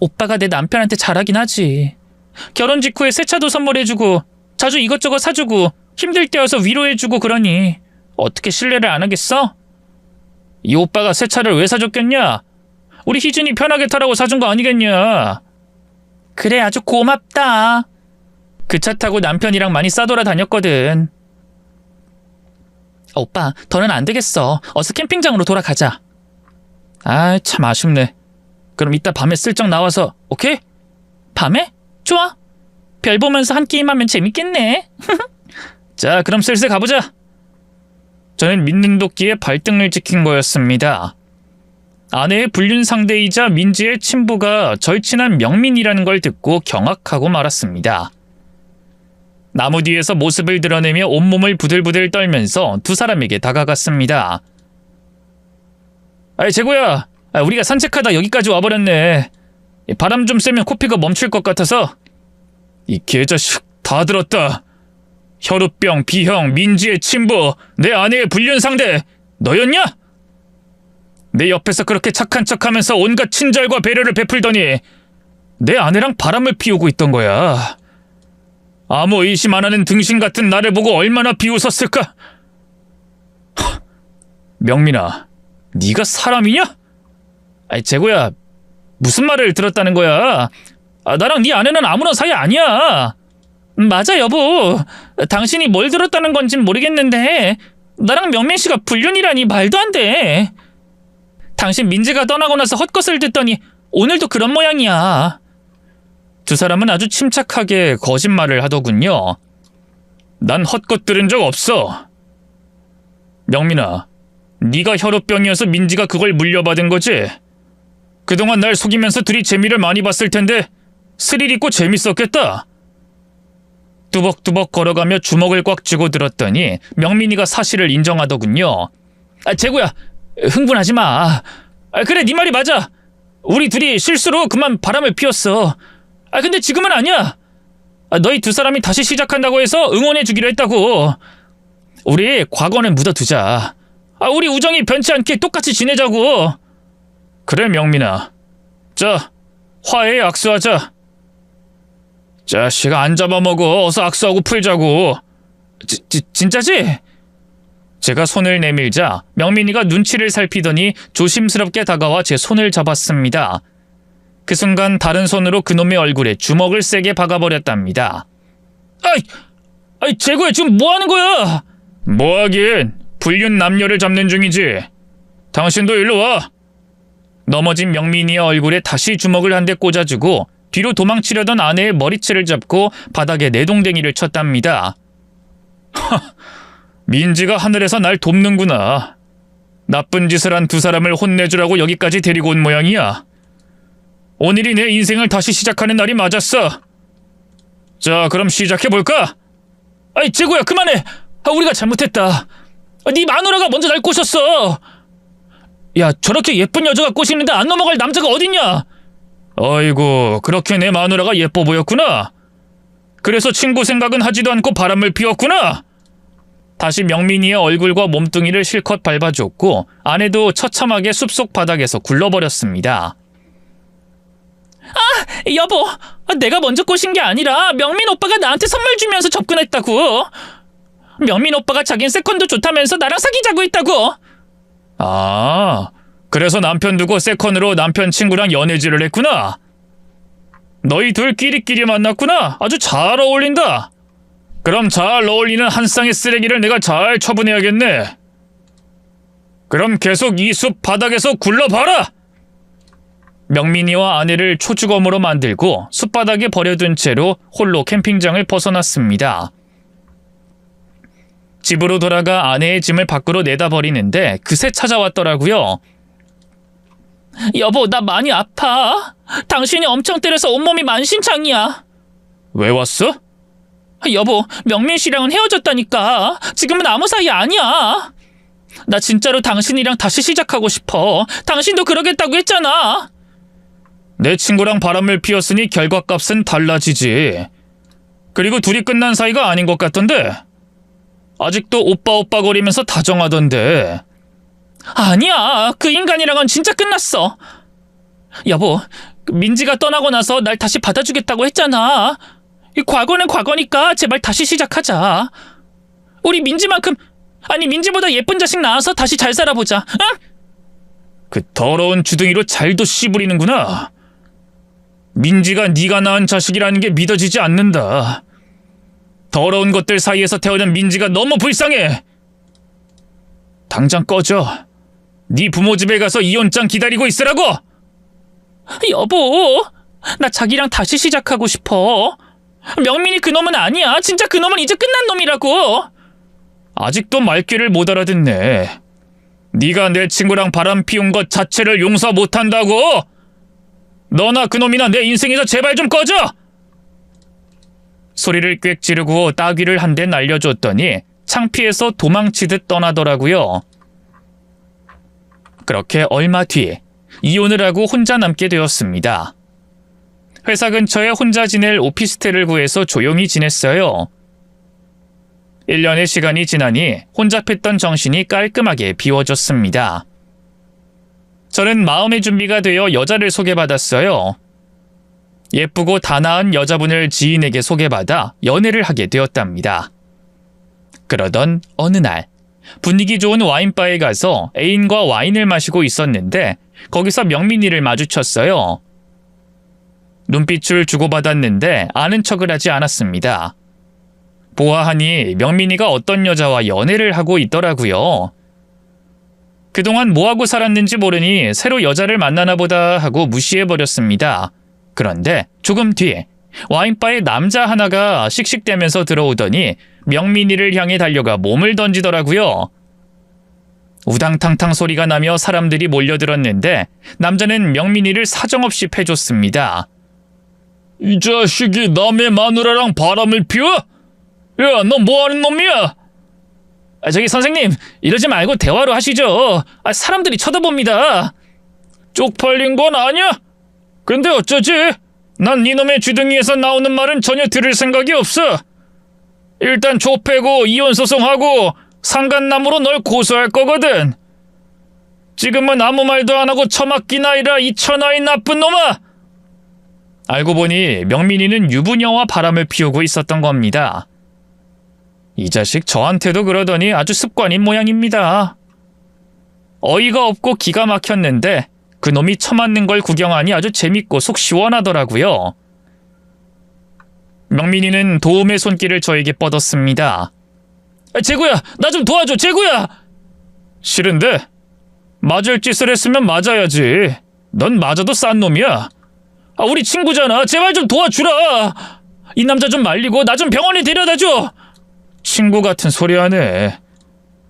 오빠가 내 남편한테 잘하긴 하지. 결혼 직후에 새 차도 선물해주고 자주 이것저것 사주고 힘들 때 와서 위로해주고 그러니 어떻게 신뢰를 안 하겠어? 이 오빠가 새 차를 왜 사줬겠냐? 우리 희준이 편하게 타라고 사준 거 아니겠냐? 그래, 아주 고맙다. 그 차 타고 남편이랑 많이 싸돌아다녔거든. 오빠, 더는 안 되겠어. 어서 캠핑장으로 돌아가자. 아, 참 아쉽네. 그럼 이따 밤에 슬쩍 나와서, 오케이? 밤에? 좋아. 별 보면서 한 게임하면 재밌겠네. 자, 그럼 슬슬 가보자. 저는 믿는 도끼에 발등을 찍힌 거였습니다. 아내의 불륜 상대이자 민지의 친부가 절친한 명민이라는 걸 듣고 경악하고 말았습니다. 나무 뒤에서 모습을 드러내며 온몸을 부들부들 떨면서 두 사람에게 다가갔습니다. 아이, 재구야. 우리가 산책하다 여기까지 와버렸네. 바람 좀 쐬면 코피가 멈출 것 같아서. 이 개자식 다 들었다. 혈우병 B형 민지의 친부, 내 아내의 불륜 상대 너였냐? 내 옆에서 그렇게 착한 척하면서 온갖 친절과 배려를 베풀더니 내 아내랑 바람을 피우고 있던 거야. 아무 의심 안 하는 등신 같은 나를 보고 얼마나 비웃었을까? 명민아, 네가 사람이냐? 아이, 재구야, 무슨 말을 들었다는 거야? 나랑 네 아내는 아무런 사이 아니야. 맞아, 여보. 당신이 뭘 들었다는 건진 모르겠는데 나랑 명민 씨가 불륜이라니 말도 안 돼. 당신 민지가 떠나고 나서 헛것을 듣더니 오늘도 그런 모양이야. 두 사람은 아주 침착하게 거짓말을 하더군요. 난 헛것 들은 적 없어. 명민아, 네가 혈우병이어서 민지가 그걸 물려받은 거지? 그동안 날 속이면서 둘이 재미를 많이 봤을 텐데 스릴 있고 재밌었겠다. 뚜벅뚜벅 걸어가며 주먹을 꽉 쥐고 들었더니 명민이가 사실을 인정하더군요. 아, 재구야, 흥분하지 마. 그래, 네 말이 맞아. 우리 둘이 실수로 그만 바람을 피웠어. 근데 지금은 아니야. 너희 두 사람이 다시 시작한다고 해서 응원해주기로 했다고. 우리 과거는 묻어두자. 우리 우정이 변치 않게 똑같이 지내자고. 그래, 명민아. 자, 화해에 악수하자. 자식아, 안 잡아먹어. 어서 악수하고 풀자고. 진짜지? 제가 손을 내밀자 명민이가 눈치를 살피더니 조심스럽게 다가와 제 손을 잡았습니다. 그 순간 다른 손으로 그놈의 얼굴에 주먹을 세게 박아버렸답니다. 아이, 재구야, 지금 뭐 하는 거야? 뭐하긴, 불륜 남녀를 잡는 중이지. 당신도 일로 와. 넘어진 명민이의 얼굴에 다시 주먹을 한 대 꽂아주고 뒤로 도망치려던 아내의 머리채를 잡고 바닥에 내동댕이를 쳤답니다. 민지가 하늘에서 날 돕는구나. 나쁜 짓을 한 두 사람을 혼내주라고 여기까지 데리고 온 모양이야. 오늘이 내 인생을 다시 시작하는 날이 맞았어. 자, 그럼 시작해볼까? 아이, 재구야, 그만해. 우리가 잘못했다. 네 마누라가 먼저 날 꼬셨어. 야, 저렇게 예쁜 여자가 꼬시는데 안 넘어갈 남자가 어딨냐? 아이고, 그렇게 내 마누라가 예뻐 보였구나. 그래서 친구 생각은 하지도 않고 바람을 피웠구나. 다시 명민이의 얼굴과 몸뚱이를 실컷 밟아줬고 아내도 처참하게 숲속 바닥에서 굴러버렸습니다. 여보, 내가 먼저 꼬신 게 아니라 명민 오빠가 나한테 선물 주면서 접근했다고. 명민 오빠가 자긴 세컨도 좋다면서 나랑 사귀자고 했다고. 아, 그래서 남편 두고 세컨으로 남편 친구랑 연애질을 했구나. 너희 둘 끼리끼리 만났구나. 아주 잘 어울린다. 그럼 잘 어울리는 한 쌍의 쓰레기를 내가 잘 처분해야겠네. 그럼 계속 이 숲 바닥에서 굴러봐라. 명민이와 아내를 초주검으로 만들고 숲바닥에 버려둔 채로 홀로 캠핑장을 벗어났습니다. 집으로 돌아가 아내의 짐을 밖으로 내다 버리는데 그새 찾아왔더라고요. 여보, 나 많이 아파. 당신이 엄청 때려서 온몸이 만신창이야. 왜 왔어? 여보, 명민 씨랑은 헤어졌다니까. 지금은 아무 사이 아니야. 나 진짜로 당신이랑 다시 시작하고 싶어. 당신도 그러겠다고 했잖아. 내 친구랑 바람을 피웠으니 결과값은 달라지지. 그리고 둘이 끝난 사이가 아닌 것 같던데. 아직도 오빠 거리면서 다정하던데. 아니야, 그 인간이랑은 진짜 끝났어. 여보, 민지가 떠나고 나서 날 다시 받아주겠다고 했잖아. 이 과거는 과거니까 제발 다시 시작하자. 우리 민지보다 예쁜 자식 낳아서 다시 잘 살아보자. 응? 그 더러운 주둥이로 잘도 씨부리는구나. 민지가 네가 낳은 자식이라는 게 믿어지지 않는다. 더러운 것들 사이에서 태어난 민지가 너무 불쌍해. 당장 꺼져. 네 부모 집에 가서 이혼장 기다리고 있으라고. 여보, 나 자기랑 다시 시작하고 싶어. 명민이 그놈은 아니야. 진짜 그놈은 이제 끝난 놈이라고. 아직도 말귀를 못 알아듣네. 네가 내 친구랑 바람 피운 것 자체를 용서 못한다고? 너나 그놈이나 내 인생에서 제발 좀 꺼져! 소리를 꽥 지르고 따귀를 한 대 날려줬더니 창피해서 도망치듯 떠나더라고요. 그렇게 얼마 뒤 이혼을 하고 혼자 남게 되었습니다. 회사 근처에 혼자 지낼 오피스텔을 구해서 조용히 지냈어요. 1년의 시간이 지나니 혼잡했던 정신이 깔끔하게 비워졌습니다. 저는 마음의 준비가 되어 여자를 소개받았어요. 예쁘고 다 나은 여자분을 지인에게 소개받아 연애를 하게 되었답니다. 그러던 어느 날 분위기 좋은 와인바에 가서 애인과 와인을 마시고 있었는데 거기서 명민이를 마주쳤어요. 눈빛을 주고받았는데 아는 척을 하지 않았습니다. 보아하니 명민이가 어떤 여자와 연애를 하고 있더라고요. 그동안 뭐하고 살았는지 모르니 새로 여자를 만나나 보다 하고 무시해버렸습니다. 그런데 조금 뒤에 와인바에 남자 하나가 씩씩대면서 들어오더니 명민이를 향해 달려가 몸을 던지더라고요. 우당탕탕 소리가 나며 사람들이 몰려들었는데 남자는 명민이를 사정없이 패줬습니다. 이 자식이 남의 마누라랑 바람을 피워? 야, 너 뭐하는 놈이야? 저기 선생님, 이러지 말고 대화로 하시죠. 사람들이 쳐다봅니다. 쪽팔린 건 아니야? 근데 어쩌지? 난 이놈의 주둥이에서 나오는 말은 전혀 들을 생각이 없어. 일단 좁히고 이혼 소송하고 상간남으로 널 고소할 거거든. 지금은 아무 말도 안 하고 처맞긴 아이라 이 천하의 나쁜 놈아. 알고 보니 명민이는 유부녀와 바람을 피우고 있었던 겁니다. 이 자식 저한테도 그러더니 아주 습관인 모양입니다. 어이가 없고 기가 막혔는데 그놈이 처맞는 걸 구경하니 아주 재밌고 속 시원하더라고요. 명민이는 도움의 손길을 저에게 뻗었습니다. 재구야, 나 좀 도와줘, 재구야! 싫은데? 맞을 짓을 했으면 맞아야지. 넌 맞아도 싼 놈이야. 우리 친구잖아. 제발 좀 도와주라. 이 남자 좀 말리고 나 좀 병원에 데려다줘. 친구 같은 소리 하네.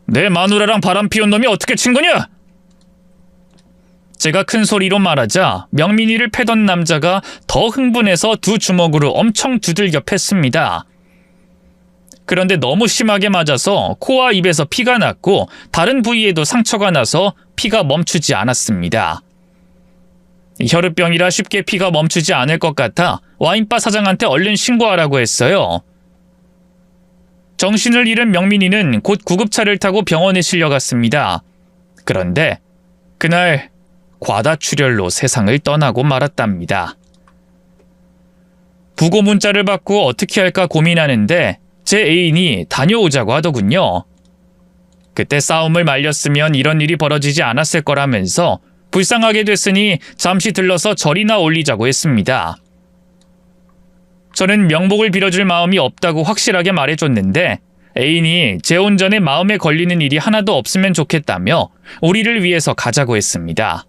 내 마누라랑 바람 피운 놈이 어떻게 친구냐? 제가 큰 소리로 말하자 명민이를 패던 남자가 더 흥분해서 두 주먹으로 엄청 두들겨 팼습니다. 그런데 너무 심하게 맞아서 코와 입에서 피가 났고 다른 부위에도 상처가 나서 피가 멈추지 않았습니다. 혈우병이라 쉽게 피가 멈추지 않을 것 같아 와인바 사장한테 얼른 신고하라고 했어요. 정신을 잃은 명민이는 곧 구급차를 타고 병원에 실려갔습니다. 그런데 그날 과다출혈로 세상을 떠나고 말았답니다. 부고 문자를 받고 어떻게 할까 고민하는데 제 애인이 다녀오자고 하더군요. 그때 싸움을 말렸으면 이런 일이 벌어지지 않았을 거라면서 불쌍하게 됐으니 잠시 들러서 절이나 올리자고 했습니다. 저는 명복을 빌어줄 마음이 없다고 확실하게 말해줬는데 애인이 재혼 전에 마음에 걸리는 일이 하나도 없으면 좋겠다며 우리를 위해서 가자고 했습니다.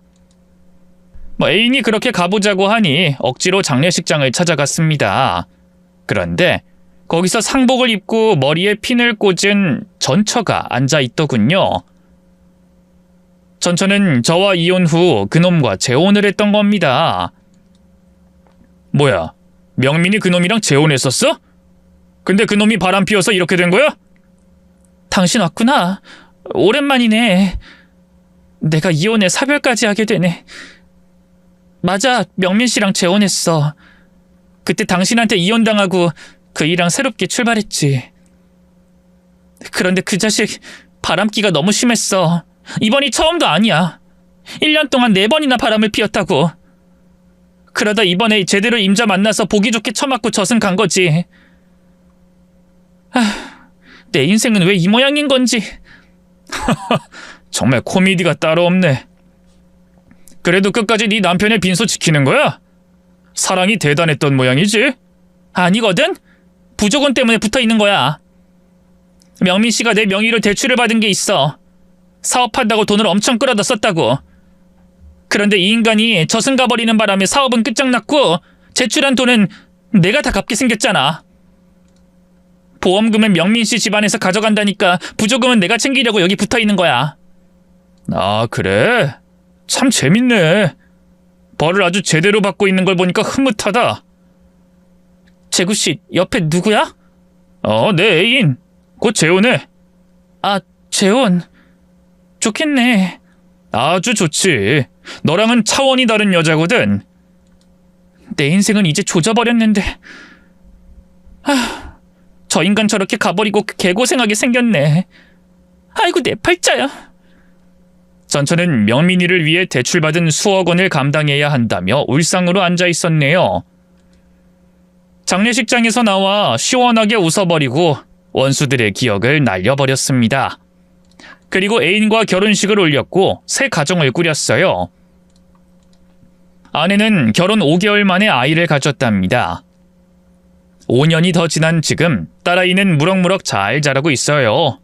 애인이 그렇게 가보자고 하니 억지로 장례식장을 찾아갔습니다. 그런데 거기서 상복을 입고 머리에 핀을 꽂은 전처가 앉아 있더군요. 전처는 저와 이혼 후 그놈과 재혼을 했던 겁니다. 뭐야, 명민이 그놈이랑 재혼했었어? 근데 그놈이 바람 피워서 이렇게 된 거야? 당신 왔구나. 오랜만이네. 내가 이혼해 사별까지 하게 되네. 맞아, 명민 씨랑 재혼했어. 그때 당신한테 이혼당하고 그 일이랑 새롭게 출발했지. 그런데 그 자식 바람기가 너무 심했어. 이번이 처음도 아니야. 1년 동안 4번이나 바람을 피웠다고. 그러다 이번에 제대로 임자 만나서 보기 좋게 처맞고 젖은 간 거지. 내 인생은 왜 이 모양인 건지. 정말 코미디가 따로 없네. 그래도 끝까지 네 남편의 빈소 지키는 거야? 사랑이 대단했던 모양이지? 아니거든? 부조건 때문에 붙어있는 거야. 명민 씨가 내 명의로 대출을 받은 게 있어. 사업한다고 돈을 엄청 끌어다 썼다고. 그런데 이 인간이 저승 가버리는 바람에 사업은 끝장났고 제출한 돈은 내가 다 갚게 생겼잖아. 보험금은 명민 씨 집안에서 가져간다니까 부조금은 내가 챙기려고 여기 붙어있는 거야. 아, 그래? 참 재밌네. 벌을 아주 제대로 받고 있는 걸 보니까 흐뭇하다. 재구씨, 옆에 누구야? 내 애인. 곧 재혼해. 아, 재혼. 좋겠네. 아주 좋지. 너랑은 차원이 다른 여자거든. 내 인생은 이제 조져버렸는데. 저 인간 저렇게 가버리고 개고생하게 생겼네. 아이고, 내 팔자야. 전처는 명민이를 위해 대출받은 수억 원을 감당해야 한다며 울상으로 앉아 있었네요. 장례식장에서 나와 시원하게 웃어버리고 원수들의 기억을 날려버렸습니다. 그리고 애인과 결혼식을 올렸고 새 가정을 꾸렸어요. 아내는 결혼 5개월 만에 아이를 가졌답니다. 5년이 더 지난 지금 딸아이는 무럭무럭 잘 자라고 있어요.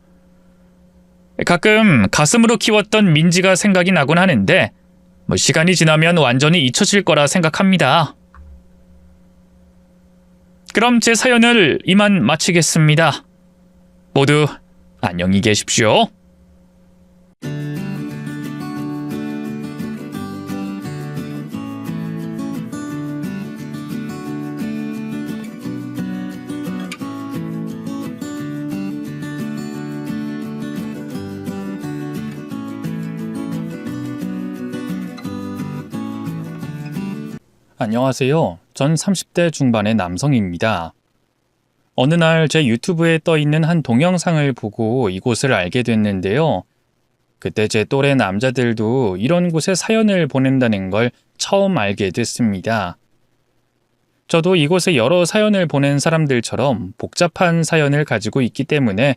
가끔 가슴으로 키웠던 민지가 생각이 나곤 하는데 시간이 지나면 완전히 잊혀질 거라 생각합니다. 그럼 제 사연을 이만 마치겠습니다. 모두 안녕히 계십시오. 안녕하세요. 전 30대 중반의 남성입니다. 어느 날 제 유튜브에 떠있는 한 동영상을 보고 이곳을 알게 됐는데요. 그때 제 또래 남자들도 이런 곳에 사연을 보낸다는 걸 처음 알게 됐습니다. 저도 이곳에 여러 사연을 보낸 사람들처럼 복잡한 사연을 가지고 있기 때문에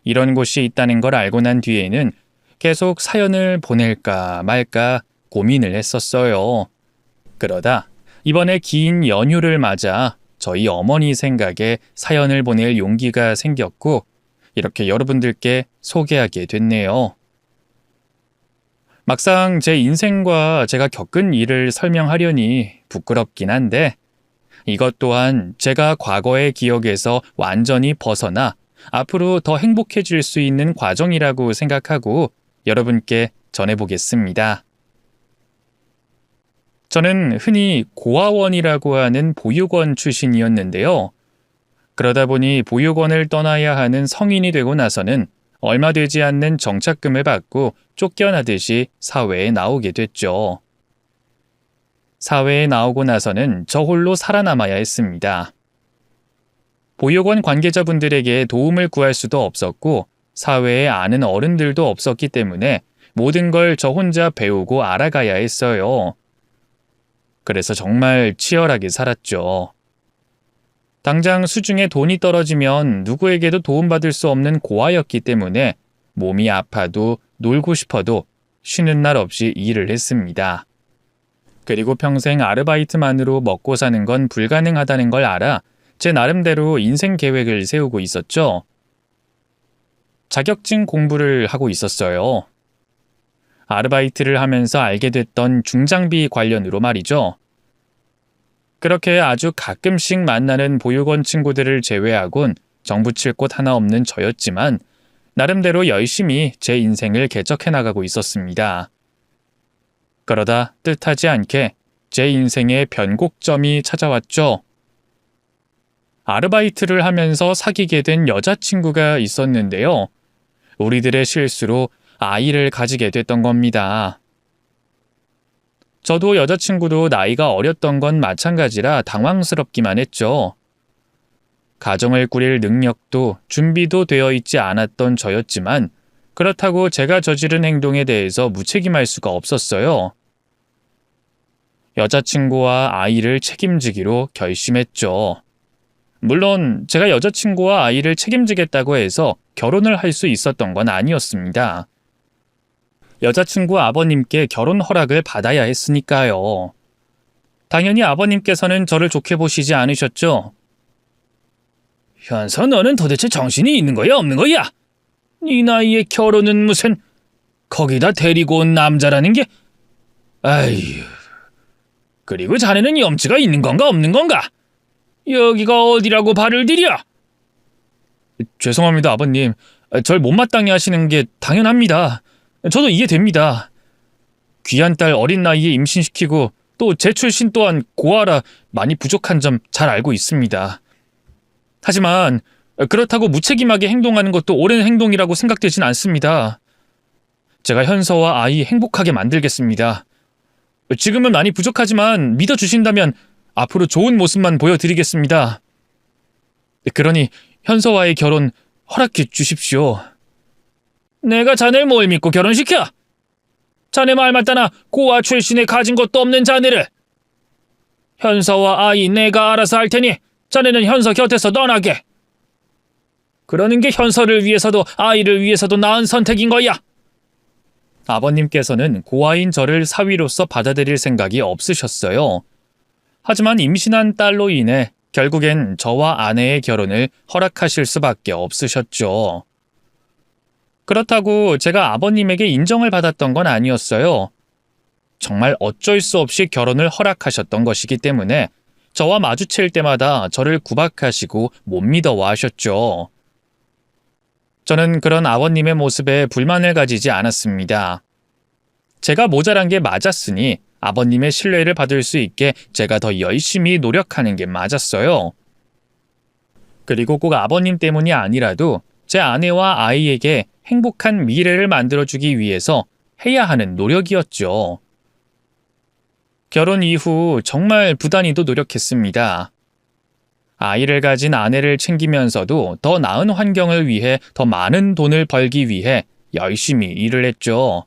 이런 곳이 있다는 걸 알고 난 뒤에는 계속 사연을 보낼까 말까 고민을 했었어요. 그러다 이번에 긴 연휴를 맞아 저희 어머니 생각에 사연을 보낼 용기가 생겼고 이렇게 여러분들께 소개하게 됐네요. 막상 제 인생과 제가 겪은 일을 설명하려니 부끄럽긴 한데 이것 또한 제가 과거의 기억에서 완전히 벗어나 앞으로 더 행복해질 수 있는 과정이라고 생각하고 여러분께 전해보겠습니다. 저는 흔히 고아원이라고 하는 보육원 출신이었는데요. 그러다 보니 보육원을 떠나야 하는 성인이 되고 나서는 얼마 되지 않는 정착금을 받고 쫓겨나듯이 사회에 나오게 됐죠. 사회에 나오고 나서는 저 홀로 살아남아야 했습니다. 보육원 관계자분들에게 도움을 구할 수도 없었고 사회에 아는 어른들도 없었기 때문에 모든 걸 저 혼자 배우고 알아가야 했어요. 그래서 정말 치열하게 살았죠. 당장 수중에 돈이 떨어지면 누구에게도 도움받을 수 없는 고아였기 때문에 몸이 아파도 놀고 싶어도 쉬는 날 없이 일을 했습니다. 그리고 평생 아르바이트만으로 먹고 사는 건 불가능하다는 걸 알아 제 나름대로 인생 계획을 세우고 있었죠. 자격증 공부를 하고 있었어요. 아르바이트를 하면서 알게 됐던 중장비 관련으로 말이죠. 그렇게 아주 가끔씩 만나는 보육원 친구들을 제외하곤 정부 칠 곳 하나 없는 저였지만 나름대로 열심히 제 인생을 개척해 나가고 있었습니다. 그러다 뜻하지 않게 제 인생의 변곡점이 찾아왔죠. 아르바이트를 하면서 사귀게 된 여자친구가 있었는데요. 우리들의 실수로 아이를 가지게 됐던 겁니다. 저도 여자친구도 나이가 어렸던 건 마찬가지라 당황스럽기만 했죠. 가정을 꾸릴 능력도 준비도 되어 있지 않았던 저였지만 그렇다고 제가 저지른 행동에 대해서 무책임할 수가 없었어요. 여자친구와 아이를 책임지기로 결심했죠. 물론 제가 여자친구와 아이를 책임지겠다고 해서 결혼을 할 수 있었던 건 아니었습니다. 여자친구 아버님께 결혼 허락을 받아야 했으니까요. 당연히 아버님께서는 저를 좋게 보시지 않으셨죠. 현서, 너는 도대체 정신이 있는 거야 없는 거야? 네 나이에 결혼은 무슨, 거기다 데리고 온 남자라는 게. 아휴. 그리고 자네는 염치가 있는 건가 없는 건가? 여기가 어디라고 발을 들여? 죄송합니다, 아버님. 절 못마땅해 하시는 게 당연합니다. 저도 이해됩니다. 귀한 딸 어린 나이에 임신시키고 또 제 출신 또한 고아라 많이 부족한 점 잘 알고 있습니다. 하지만 그렇다고 무책임하게 행동하는 것도 옳은 행동이라고 생각되진 않습니다. 제가 현서와 아이 행복하게 만들겠습니다. 지금은 많이 부족하지만 믿어주신다면 앞으로 좋은 모습만 보여드리겠습니다. 그러니 현서와의 결혼 허락해 주십시오. 내가 자네를 뭘 믿고 결혼시켜? 자네 말 맞다나 고아 출신에 가진 것도 없는 자네를. 현서와 아이 내가 알아서 할 테니 자네는 현서 곁에서 떠나게. 그러는 게 현서를 위해서도 아이를 위해서도 나은 선택인 거야. 아버님께서는 고아인 저를 사위로서 받아들일 생각이 없으셨어요. 하지만 임신한 딸로 인해 결국엔 저와 아내의 결혼을 허락하실 수밖에 없으셨죠. 그렇다고 제가 아버님에게 인정을 받았던 건 아니었어요. 정말 어쩔 수 없이 결혼을 허락하셨던 것이기 때문에 저와 마주칠 때마다 저를 구박하시고 못 믿어와 하셨죠. 저는 그런 아버님의 모습에 불만을 가지지 않았습니다. 제가 모자란 게 맞았으니 아버님의 신뢰를 받을 수 있게 제가 더 열심히 노력하는 게 맞았어요. 그리고 꼭 아버님 때문이 아니라도 제 아내와 아이에게 행복한 미래를 만들어주기 위해서 해야 하는 노력이었죠. 결혼 이후 정말 부단히도 노력했습니다. 아이를 가진 아내를 챙기면서도 더 나은 환경을 위해 더 많은 돈을 벌기 위해 열심히 일을 했죠.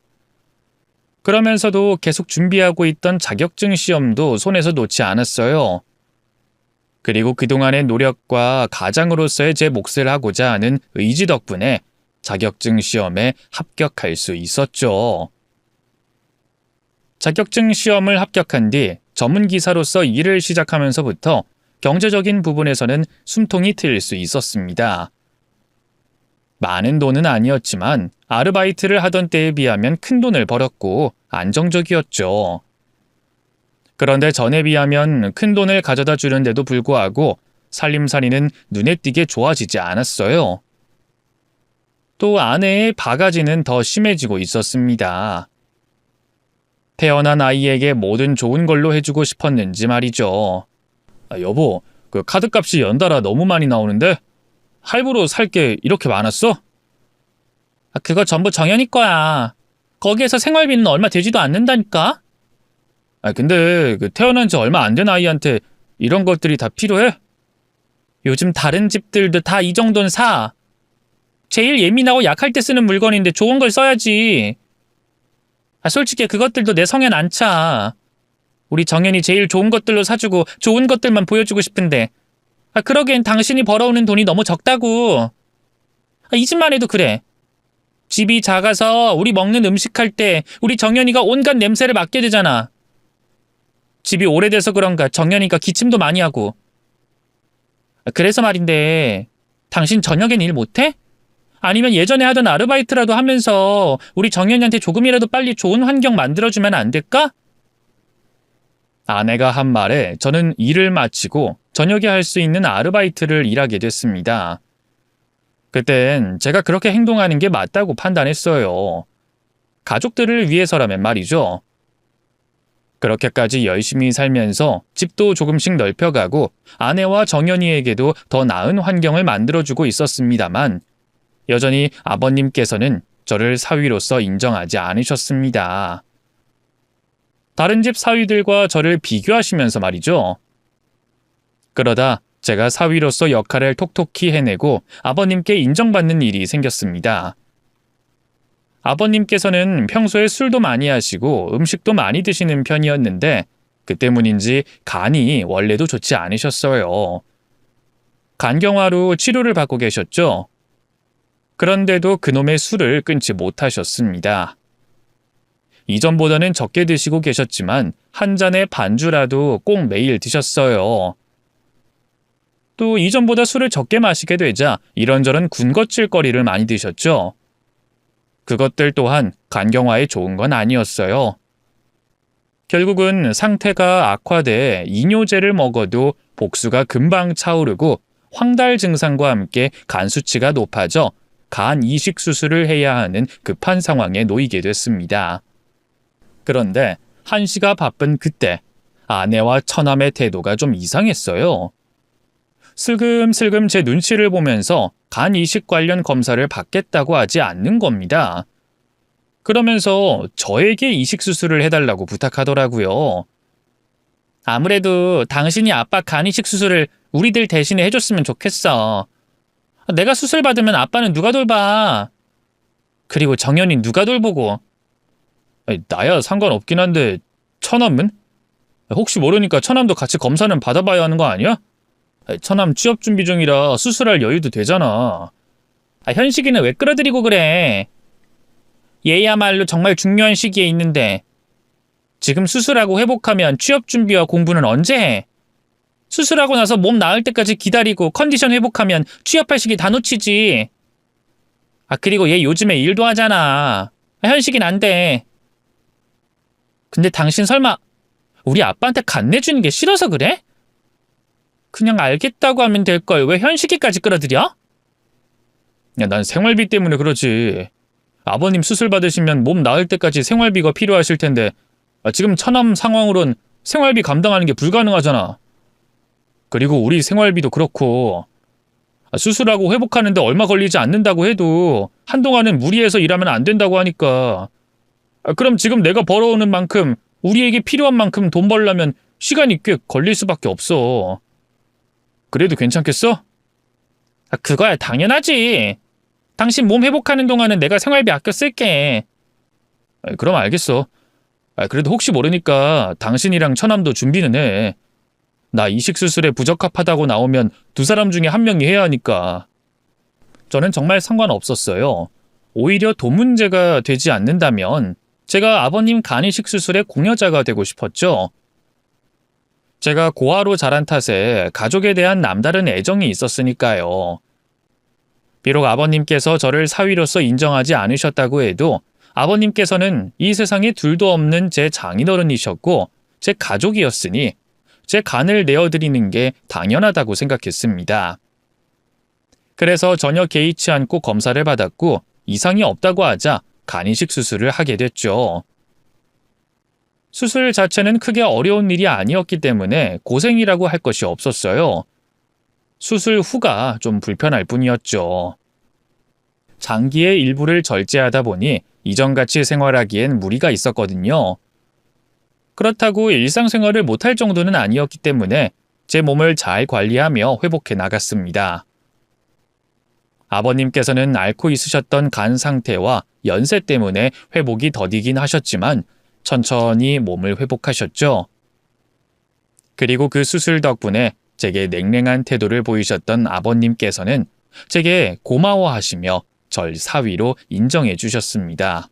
그러면서도 계속 준비하고 있던 자격증 시험도 손에서 놓지 않았어요. 그리고 그동안의 노력과 가장으로서의 제 몫을 하고자 하는 의지 덕분에 자격증 시험에 합격할 수 있었죠. 자격증 시험을 합격한 뒤 전문기사로서 일을 시작하면서부터 경제적인 부분에서는 숨통이 트일 수 있었습니다. 많은 돈은 아니었지만 아르바이트를 하던 때에 비하면 큰 돈을 벌었고 안정적이었죠. 그런데 전에 비하면 큰 돈을 가져다 주는데도 불구하고 살림살이는 눈에 띄게 좋아지지 않았어요. 또 아내의 바가지는 더 심해지고 있었습니다. 태어난 아이에게 뭐든 좋은 걸로 해주고 싶었는지 말이죠. 여보, 그 카드값이 연달아 너무 많이 나오는데 할부로 살 게 이렇게 많았어? 그거 전부 정연이 거야. 거기에서 생활비는 얼마 되지도 않는다니까? 근데 그 태어난 지 얼마 안 된 아이한테 이런 것들이 다 필요해? 요즘 다른 집들도 다 이 정도는 사. 제일 예민하고 약할 때 쓰는 물건인데 좋은 걸 써야지. 솔직히 그것들도 내 성엔 안 차. 우리 정연이 제일 좋은 것들로 사주고 좋은 것들만 보여주고 싶은데 그러기엔 당신이 벌어오는 돈이 너무 적다고. 이 집만 해도 그래. 집이 작아서 우리 먹는 음식 할 때 우리 정연이가 온갖 냄새를 맡게 되잖아. 집이 오래돼서 그런가 정연이가 기침도 많이 하고. 그래서 말인데 당신 저녁엔 일 못해? 아니면 예전에 하던 아르바이트라도 하면서 우리 정연이한테 조금이라도 빨리 좋은 환경 만들어주면 안 될까? 아내가 한 말에 저는 일을 마치고 저녁에 할 수 있는 아르바이트를 일하게 됐습니다. 그땐 제가 그렇게 행동하는 게 맞다고 판단했어요. 가족들을 위해서라면 말이죠. 그렇게까지 열심히 살면서 집도 조금씩 넓혀가고 아내와 정연이에게도 더 나은 환경을 만들어주고 있었습니다만 여전히 아버님께서는 저를 사위로서 인정하지 않으셨습니다. 다른 집 사위들과 저를 비교하시면서 말이죠. 그러다 제가 사위로서 역할을 톡톡히 해내고 아버님께 인정받는 일이 생겼습니다. 아버님께서는 평소에 술도 많이 하시고 음식도 많이 드시는 편이었는데 그 때문인지 간이 원래도 좋지 않으셨어요. 간경화로 치료를 받고 계셨죠. 그런데도 그놈의 술을 끊지 못하셨습니다. 이전보다는 적게 드시고 계셨지만 한 잔의 반주라도 꼭 매일 드셨어요. 또 이전보다 술을 적게 마시게 되자 이런저런 군것질거리를 많이 드셨죠. 그것들 또한 간경화에 좋은 건 아니었어요. 결국은 상태가 악화돼 이뇨제를 먹어도 복수가 금방 차오르고 황달 증상과 함께 간 수치가 높아져 간 이식 수술을 해야 하는 급한 상황에 놓이게 됐습니다. 그런데 한시가 바쁜 그때 아내와 처남의 태도가 좀 이상했어요. 슬금슬금 제 눈치를 보면서 간 이식 관련 검사를 받겠다고 하지 않는 겁니다. 그러면서 저에게 이식 수술을 해달라고 부탁하더라고요. 아무래도 당신이 아빠 간 이식 수술을 우리들 대신에 해줬으면 좋겠어. 내가 수술 받으면 아빠는 누가 돌봐? 그리고 정연이 누가 돌보고? 나야 상관없긴 한데 처남은? 혹시 모르니까 처남도 같이 검사는 받아봐야 하는 거 아니야? 처남 취업 준비 중이라 수술할 여유도 되잖아. 현식이는 왜 끌어들이고 그래? 얘야말로 정말 중요한 시기에 있는데 지금 수술하고 회복하면 취업 준비와 공부는 언제 해? 수술하고 나서 몸 나을 때까지 기다리고 컨디션 회복하면 취업할 시기 다 놓치지. 그리고 얘 요즘에 일도 하잖아. 현식이는 안 돼. 근데 당신 설마 우리 아빠한테 간 내주는 게 싫어서 그래? 그냥 알겠다고 하면 될걸 왜 현식이까지 끌어들여? 야, 난 생활비 때문에 그러지. 아버님 수술 받으시면 몸 나을 때까지 생활비가 필요하실 텐데 지금 처남 상황으론 생활비 감당하는 게 불가능하잖아. 그리고 우리 생활비도 그렇고 수술하고 회복하는데 얼마 걸리지 않는다고 해도 한동안은 무리해서 일하면 안 된다고 하니까 그럼 지금 내가 벌어오는 만큼 우리에게 필요한 만큼 돈 벌려면 시간이 꽤 걸릴 수밖에 없어. 그래도 괜찮겠어? 그거야 당연하지. 당신 몸 회복하는 동안은 내가 생활비 아껴 쓸게. 그럼 알겠어. 그래도 혹시 모르니까 당신이랑 처남도 준비는 해. 나 이식 수술에 부적합하다고 나오면 두 사람 중에 한 명이 해야 하니까. 저는 정말 상관없었어요. 오히려 돈 문제가 되지 않는다면 제가 아버님 간 이식 수술의 공여자가 되고 싶었죠. 제가 고아로 자란 탓에 가족에 대한 남다른 애정이 있었으니까요. 비록 아버님께서 저를 사위로서 인정하지 않으셨다고 해도 아버님께서는 이 세상에 둘도 없는 제 장인어른이셨고 제 가족이었으니 제 간을 내어드리는 게 당연하다고 생각했습니다. 그래서 전혀 개의치 않고 검사를 받았고 이상이 없다고 하자 간 이식 수술을 하게 됐죠. 수술 자체는 크게 어려운 일이 아니었기 때문에 고생이라고 할 것이 없었어요. 수술 후가 좀 불편할 뿐이었죠. 장기의 일부를 절제하다 보니 이전같이 생활하기엔 무리가 있었거든요. 그렇다고 일상생활을 못할 정도는 아니었기 때문에 제 몸을 잘 관리하며 회복해 나갔습니다. 아버님께서는 앓고 있으셨던 간 상태와 연세 때문에 회복이 더디긴 하셨지만 천천히 몸을 회복하셨죠. 그리고 그 수술 덕분에 제게 냉랭한 태도를 보이셨던 아버님께서는 제게 고마워하시며 절 사위로 인정해 주셨습니다.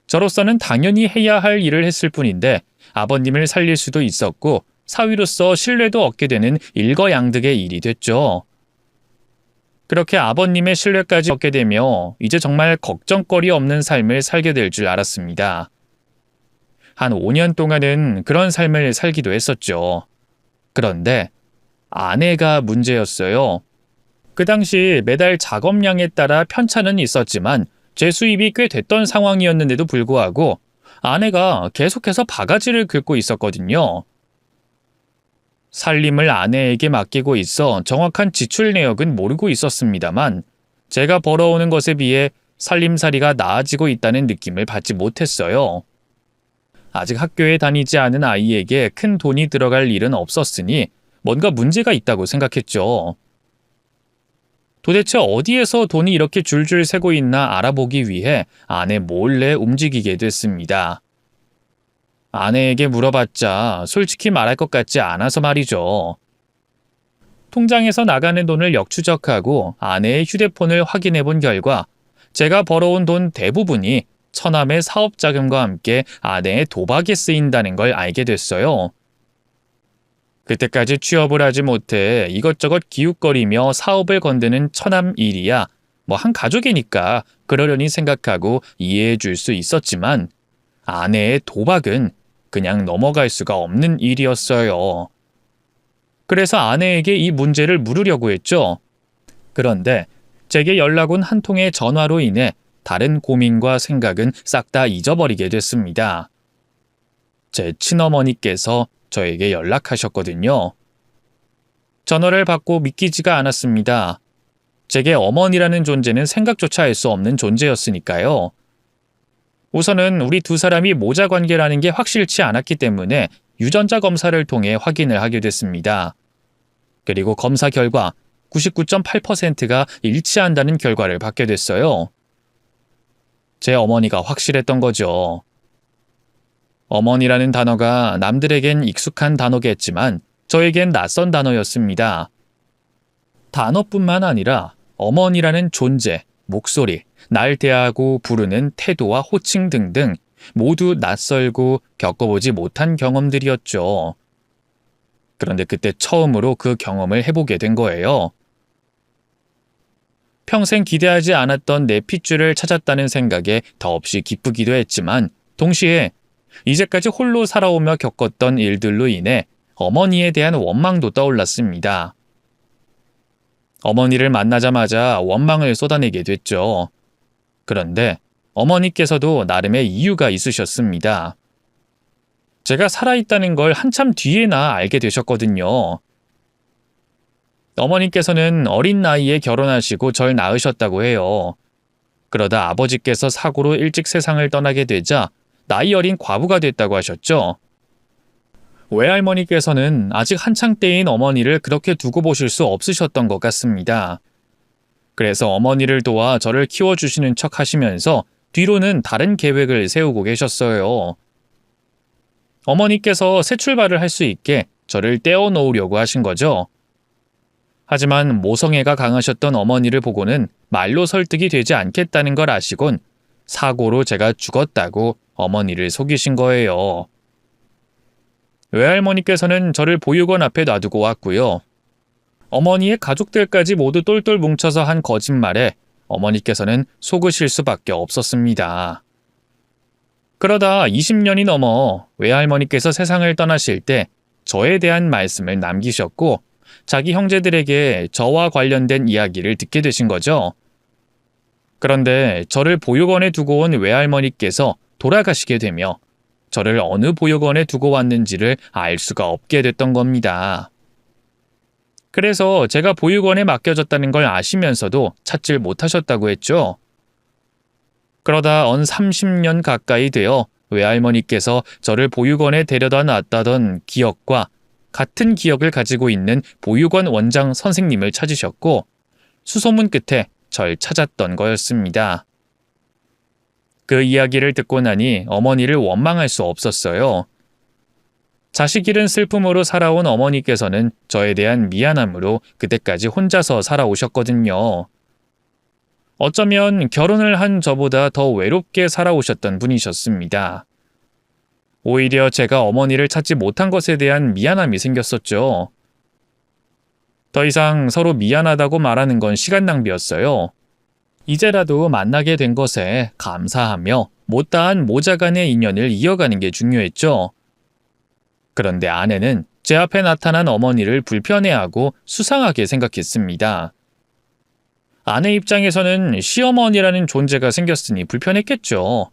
저로서는 당연히 해야 할 일을 했을 뿐인데 아버님을 살릴 수도 있었고 사위로서 신뢰도 얻게 되는 일거양득의 일이 됐죠. 그렇게 아버님의 신뢰까지 얻게 되며 이제 정말 걱정거리 없는 삶을 살게 될 줄 알았습니다. 한 5년 동안은 그런 삶을 살기도 했었죠. 그런데 아내가 문제였어요. 그 당시 매달 작업량에 따라 편차는 있었지만 제 수입이 꽤 됐던 상황이었는데도 불구하고 아내가 계속해서 바가지를 긁고 있었거든요. 살림을 아내에게 맡기고 있어 정확한 지출 내역은 모르고 있었습니다만 제가 벌어오는 것에 비해 살림살이가 나아지고 있다는 느낌을 받지 못했어요. 아직 학교에 다니지 않은 아이에게 큰 돈이 들어갈 일은 없었으니 뭔가 문제가 있다고 생각했죠. 도대체 어디에서 돈이 이렇게 줄줄 새고 있나 알아보기 위해 아내 몰래 움직이게 됐습니다. 아내에게 물어봤자 솔직히 말할 것 같지 않아서 말이죠. 통장에서 나가는 돈을 역추적하고 아내의 휴대폰을 확인해 본 결과 제가 벌어온 돈 대부분이 처남의 사업 자금과 함께 아내의 도박에 쓰인다는 걸 알게 됐어요. 그때까지 취업을 하지 못해 이것저것 기웃거리며 사업을 건드는 처남 일이야 뭐 한 가족이니까 그러려니 생각하고 이해해 줄 수 있었지만 아내의 도박은 그냥 넘어갈 수가 없는 일이었어요. 그래서 아내에게 이 문제를 물으려고 했죠. 그런데 제게 연락 온 한 통의 전화로 인해 다른 고민과 생각은 싹 다 잊어버리게 됐습니다. 제 친어머니께서 저에게 연락하셨거든요. 전화를 받고 믿기지가 않았습니다. 제게 어머니라는 존재는 생각조차 할 수 없는 존재였으니까요. 우선은 우리 두 사람이 모자 관계라는 게 확실치 않았기 때문에 유전자 검사를 통해 확인을 하게 됐습니다. 그리고 검사 결과 99.8%가 일치한다는 결과를 받게 됐어요. 제 어머니가 확실했던 거죠. 어머니라는 단어가 남들에겐 익숙한 단어겠지만 저에겐 낯선 단어였습니다. 단어뿐만 아니라 어머니라는 존재, 목소리, 날 대하고 부르는 태도와 호칭 등등 모두 낯설고 겪어보지 못한 경험들이었죠. 그런데 그때 처음으로 그 경험을 해보게 된 거예요. 평생 기대하지 않았던 내 핏줄을 찾았다는 생각에 더없이 기쁘기도 했지만 동시에 이제까지 홀로 살아오며 겪었던 일들로 인해 어머니에 대한 원망도 떠올랐습니다. 어머니를 만나자마자 원망을 쏟아내게 됐죠. 그런데 어머니께서도 나름의 이유가 있으셨습니다. 제가 살아있다는 걸 한참 뒤에나 알게 되셨거든요. 어머니께서는 어린 나이에 결혼하시고 절 낳으셨다고 해요. 그러다 아버지께서 사고로 일찍 세상을 떠나게 되자 나이 어린 과부가 됐다고 하셨죠. 외할머니께서는 아직 한창 때인 어머니를 그렇게 두고 보실 수 없으셨던 것 같습니다. 그래서 어머니를 도와 저를 키워주시는 척 하시면서 뒤로는 다른 계획을 세우고 계셨어요. 어머니께서 새 출발을 할 수 있게 저를 떼어놓으려고 하신 거죠. 하지만 모성애가 강하셨던 어머니를 보고는 말로 설득이 되지 않겠다는 걸 아시곤 사고로 제가 죽었다고 어머니를 속이신 거예요. 외할머니께서는 저를 보육원 앞에 놔두고 왔고요. 어머니의 가족들까지 모두 똘똘 뭉쳐서 한 거짓말에 어머니께서는 속으실 수밖에 없었습니다. 그러다 20년이 넘어 외할머니께서 세상을 떠나실 때 저에 대한 말씀을 남기셨고 자기 형제들에게 저와 관련된 이야기를 듣게 되신 거죠. 그런데 저를 보육원에 두고 온 외할머니께서 돌아가시게 되며 저를 어느 보육원에 두고 왔는지를 알 수가 없게 됐던 겁니다. 그래서 제가 보육원에 맡겨졌다는 걸 아시면서도 찾질 못하셨다고 했죠. 그러다 언 30년 가까이 되어 외할머니께서 저를 보육원에 데려다 놨다던 기억과 같은 기억을 가지고 있는 보육원 원장 선생님을 찾으셨고 수소문 끝에 절 찾았던 거였습니다. 그 이야기를 듣고 나니 어머니를 원망할 수 없었어요. 자식 잃은 슬픔으로 살아온 어머니께서는 저에 대한 미안함으로 그때까지 혼자서 살아오셨거든요. 어쩌면 결혼을 한 저보다 더 외롭게 살아오셨던 분이셨습니다. 오히려 제가 어머니를 찾지 못한 것에 대한 미안함이 생겼었죠. 더 이상 서로 미안하다고 말하는 건 시간 낭비였어요. 이제라도 만나게 된 것에 감사하며 못다한 모자 간의 인연을 이어가는 게 중요했죠. 그런데 아내는 제 앞에 나타난 어머니를 불편해하고 수상하게 생각했습니다. 아내 입장에서는 시어머니라는 존재가 생겼으니 불편했겠죠.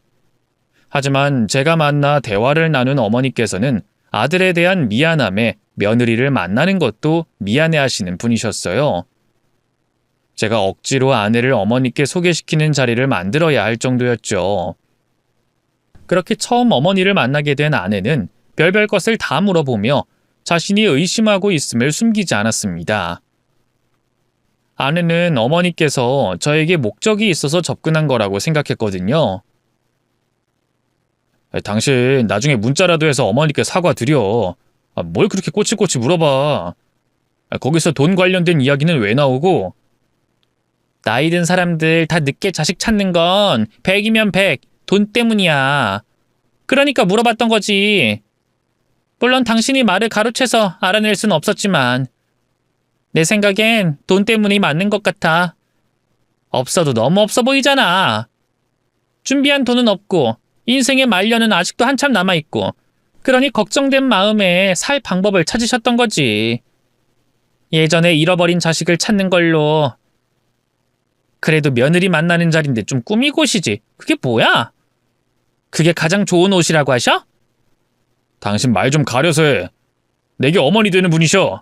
하지만 제가 만나 대화를 나눈 어머니께서는 아들에 대한 미안함에 며느리를 만나는 것도 미안해하시는 분이셨어요. 제가 억지로 아내를 어머니께 소개시키는 자리를 만들어야 할 정도였죠. 그렇게 처음 어머니를 만나게 된 아내는 별별 것을 다 물어보며 자신이 의심하고 있음을 숨기지 않았습니다. 아내는 어머니께서 저에게 목적이 있어서 접근한 거라고 생각했거든요. 당신 나중에 문자라도 해서 어머니께 사과드려. 뭘 그렇게 꼬치꼬치 물어봐. 거기서 돈 관련된 이야기는 왜 나오고? 나이 든 사람들 다 늦게 자식 찾는 건 100이면 100, 돈 때문이야. 그러니까 물어봤던 거지. 물론 당신이 말을 가로채서 알아낼 순 없었지만 내 생각엔 돈 때문이 맞는 것 같아. 없어도 너무 없어 보이잖아. 준비한 돈은 없고 인생의 말년은 아직도 한참 남아있고 그러니 걱정된 마음에 살 방법을 찾으셨던 거지. 예전에 잃어버린 자식을 찾는 걸로. 그래도 며느리 만나는 자리인데 좀 꾸미고 오시지. 그게 뭐야? 그게 가장 좋은 옷이라고 하셔? 당신 말 좀 가려서 해. 내게 어머니 되는 분이셔.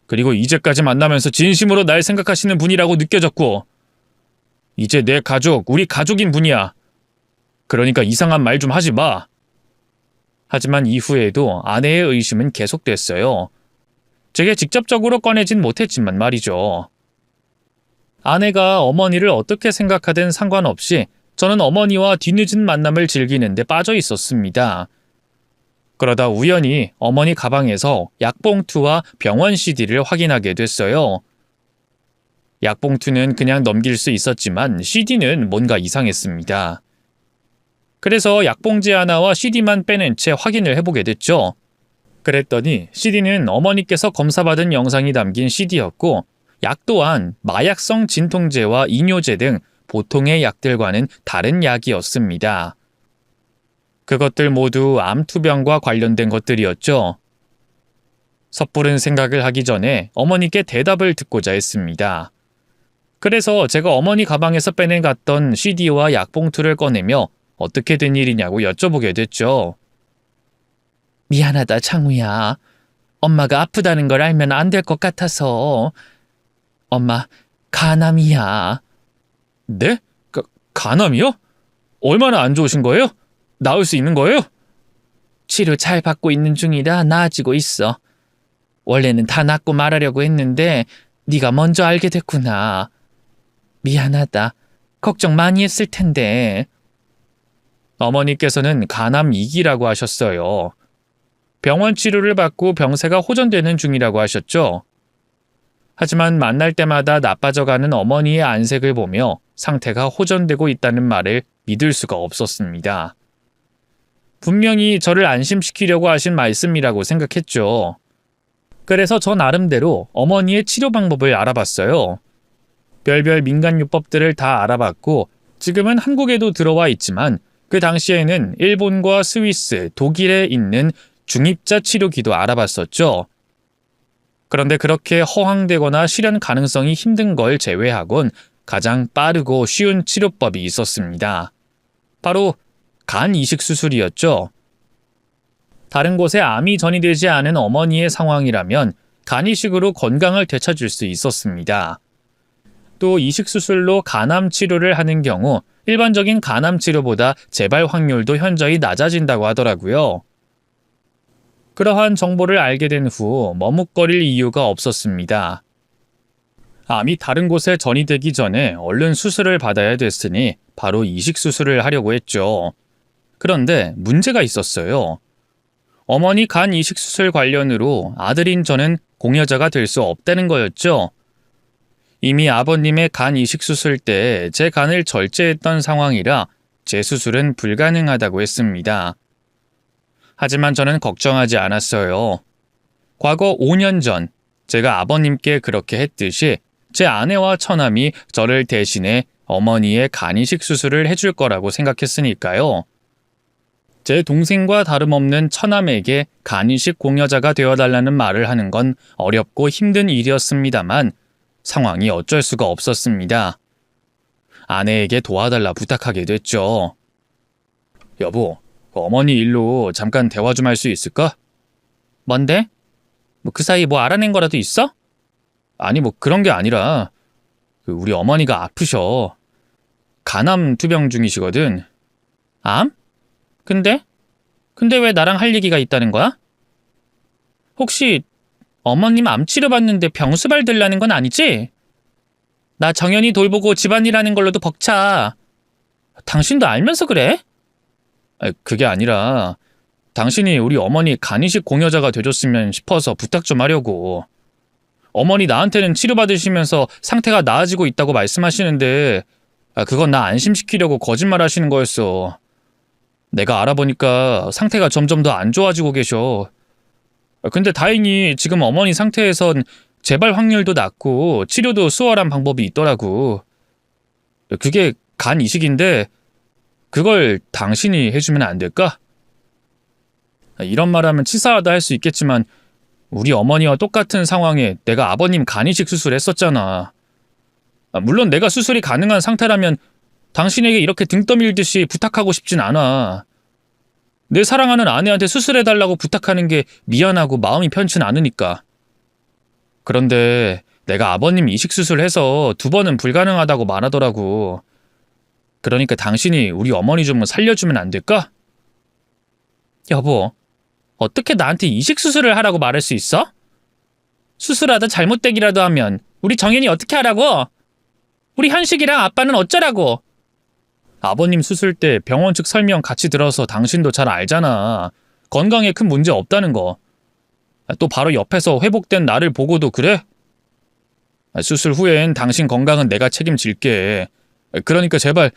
그리고 이제까지 만나면서 진심으로 날 생각하시는 분이라고 느껴졌고 이제 내 가족, 우리 가족인 분이야. 그러니까 이상한 말 좀 하지 마. 하지만 이후에도 아내의 의심은 계속됐어요. 제게 직접적으로 꺼내진 못했지만 말이죠. 아내가 어머니를 어떻게 생각하든 상관없이 저는 어머니와 뒤늦은 만남을 즐기는 데 빠져 있었습니다. 그러다 우연히 어머니 가방에서 약봉투와 병원 CD를 확인하게 됐어요. 약봉투는 그냥 넘길 수 있었지만 CD는 뭔가 이상했습니다. 그래서 약봉지 하나와 CD만 빼낸 채 확인을 해보게 됐죠. 그랬더니 CD는 어머니께서 검사받은 영상이 담긴 CD였고 약 또한 마약성 진통제와 이뇨제 등 보통의 약들과는 다른 약이었습니다. 그것들 모두 암투병과 관련된 것들이었죠. 섣부른 생각을 하기 전에 어머니께 대답을 듣고자 했습니다. 그래서 제가 어머니 가방에서 빼내갔던 CD와 약봉투를 꺼내며 어떻게 된 일이냐고 여쭤보게 됐죠. 미안하다, 창우야. 엄마가 아프다는 걸 알면 안 될 것 같아서. 엄마, 간암이야. 네? 간암이요? 얼마나 안 좋으신 거예요? 나을 수 있는 거예요? 치료 잘 받고 있는 중이라 나아지고 있어. 원래는 다 낫고 말하려고 했는데 네가 먼저 알게 됐구나. 미안하다. 걱정 많이 했을 텐데. 어머니께서는 간암 2기라고 하셨어요. 병원 치료를 받고 병세가 호전되는 중이라고 하셨죠. 하지만 만날 때마다 나빠져가는 어머니의 안색을 보며 상태가 호전되고 있다는 말을 믿을 수가 없었습니다. 분명히 저를 안심시키려고 하신 말씀이라고 생각했죠. 그래서 저 나름대로 어머니의 치료 방법을 알아봤어요. 별별 민간요법들을 다 알아봤고 지금은 한국에도 들어와 있지만 그 당시에는 일본과 스위스, 독일에 있는 중입자 치료기도 알아봤었죠. 그런데 그렇게 허황되거나 실현 가능성이 힘든 걸 제외하곤 가장 빠르고 쉬운 치료법이 있었습니다. 바로 간 이식 수술이었죠. 다른 곳에 암이 전이되지 않은 어머니의 상황이라면 간 이식으로 건강을 되찾을 수 있었습니다. 또 이식 수술로 간암 치료를 하는 경우 일반적인 간암 치료보다 재발 확률도 현저히 낮아진다고 하더라고요. 그러한 정보를 알게 된 후 머뭇거릴 이유가 없었습니다. 암이 다른 곳에 전이되기 전에 얼른 수술을 받아야 됐으니 바로 이식 수술을 하려고 했죠. 그런데 문제가 있었어요. 어머니 간 이식 수술 관련으로 아들인 저는 공여자가 될 수 없다는 거였죠. 이미 아버님의 간 이식 수술 때 제 간을 절제했던 상황이라 재수술은 불가능하다고 했습니다. 하지만 저는 걱정하지 않았어요. 과거 5년 전 제가 아버님께 그렇게 했듯이 제 아내와 처남이 저를 대신해 어머니의 간 이식 수술을 해줄 거라고 생각했으니까요. 제 동생과 다름없는 처남에게 간 이식 공여자가 되어달라는 말을 하는 건 어렵고 힘든 일이었습니다만 상황이 어쩔 수가 없었습니다. 아내에게 도와달라 부탁하게 됐죠. 여보, 어머니 일로 잠깐 대화 좀 할 수 있을까? 뭔데? 뭐 그 사이 뭐 알아낸 거라도 있어? 아니 뭐 그런 게 아니라 우리 어머니가 아프셔. 간암 투병 중이시거든. 암? 근데? 근데 왜 나랑 할 얘기가 있다는 거야? 혹시 어머님 암 치료받는데 병수발 들라는 건 아니지? 나 정연이 돌보고 집안일 하는 걸로도 벅차. 당신도 알면서 그래? 그게 아니라 당신이 우리 어머니 간이식 공여자가 돼줬으면 싶어서 부탁 좀 하려고. 어머니 나한테는 치료받으시면서 상태가 나아지고 있다고 말씀하시는데 그건 나 안심시키려고 거짓말 하시는 거였어. 내가 알아보니까 상태가 점점 더 안 좋아지고 계셔. 근데 다행히 지금 어머니 상태에선 재발 확률도 낮고 치료도 수월한 방법이 있더라고. 그게 간 이식인데 그걸 당신이 해주면 안 될까? 이런 말하면 치사하다 할 수 있겠지만 우리 어머니와 똑같은 상황에 내가 아버님 간 이식 수술했었잖아. 물론 내가 수술이 가능한 상태라면 당신에게 이렇게 등 떠밀듯이 부탁하고 싶진 않아. 내 사랑하는 아내한테 수술해달라고 부탁하는 게 미안하고 마음이 편치 않으니까. 그런데 내가 아버님 이식 수술해서 2번은 불가능하다고 말하더라고. 그러니까 당신이 우리 어머니 좀 살려주면 안 될까? 여보, 어떻게 나한테 이식 수술을 하라고 말할 수 있어? 수술하다 잘못되기라도 하면 우리 정연이 어떻게 하라고? 우리 현식이랑 아빠는 어쩌라고? 아버님 수술 때 병원 측 설명 같이 들어서 당신도 잘 알잖아. 건강에 큰 문제 없다는 거. 또 바로 옆에서 회복된 나를 보고도 그래? 수술 후엔 당신 건강은 내가 책임질게. 그러니까 제발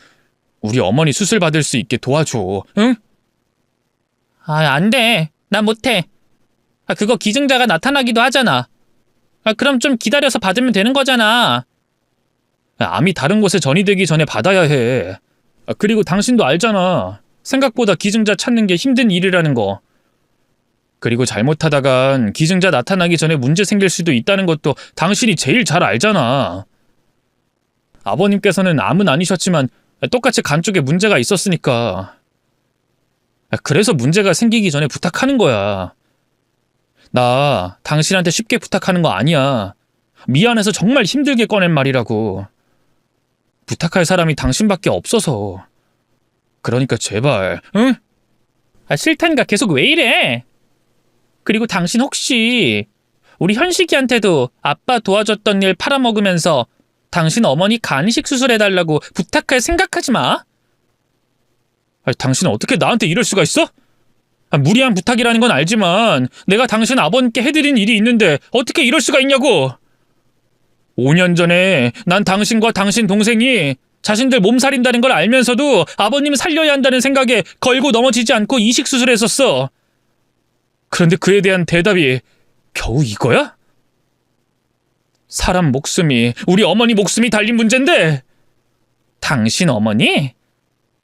우리 어머니 수술 받을 수 있게 도와줘. 응? 안 돼. 난 못해. 그거 기증자가 나타나기도 하잖아. 그럼 좀 기다려서 받으면 되는 거잖아. 암이 다른 곳에 전이되기 전에 받아야 해. 그리고 당신도 알잖아. 생각보다 기증자 찾는 게 힘든 일이라는 거. 그리고 잘못하다간 기증자 나타나기 전에 문제 생길 수도 있다는 것도 당신이 제일 잘 알잖아. 아버님께서는 암은 아니셨지만 똑같이 간 쪽에 문제가 있었으니까. 그래서 문제가 생기기 전에 부탁하는 거야. 나 당신한테 쉽게 부탁하는 거 아니야. 미안해서 정말 힘들게 꺼낸 말이라고. 부탁할 사람이 당신밖에 없어서. 그러니까 제발, 응? 싫다니까 계속 왜 이래? 그리고 당신 혹시 우리 현식이한테도 아빠 도와줬던 일 팔아먹으면서 당신 어머니 간이식 수술해달라고 부탁할 생각하지 마. 당신은 어떻게 나한테 이럴 수가 있어? 무리한 부탁이라는 건 알지만 내가 당신 아버님께 해드린 일이 있는데 어떻게 이럴 수가 있냐고. 5년 전에 난 당신과 당신 동생이 자신들 몸살인다는 걸 알면서도 아버님 살려야 한다는 생각에 걸고 넘어지지 않고 이식 수술했었어. 그런데 그에 대한 대답이 겨우 이거야? 사람 목숨이, 우리 어머니 목숨이 달린 문제인데. 당신 어머니?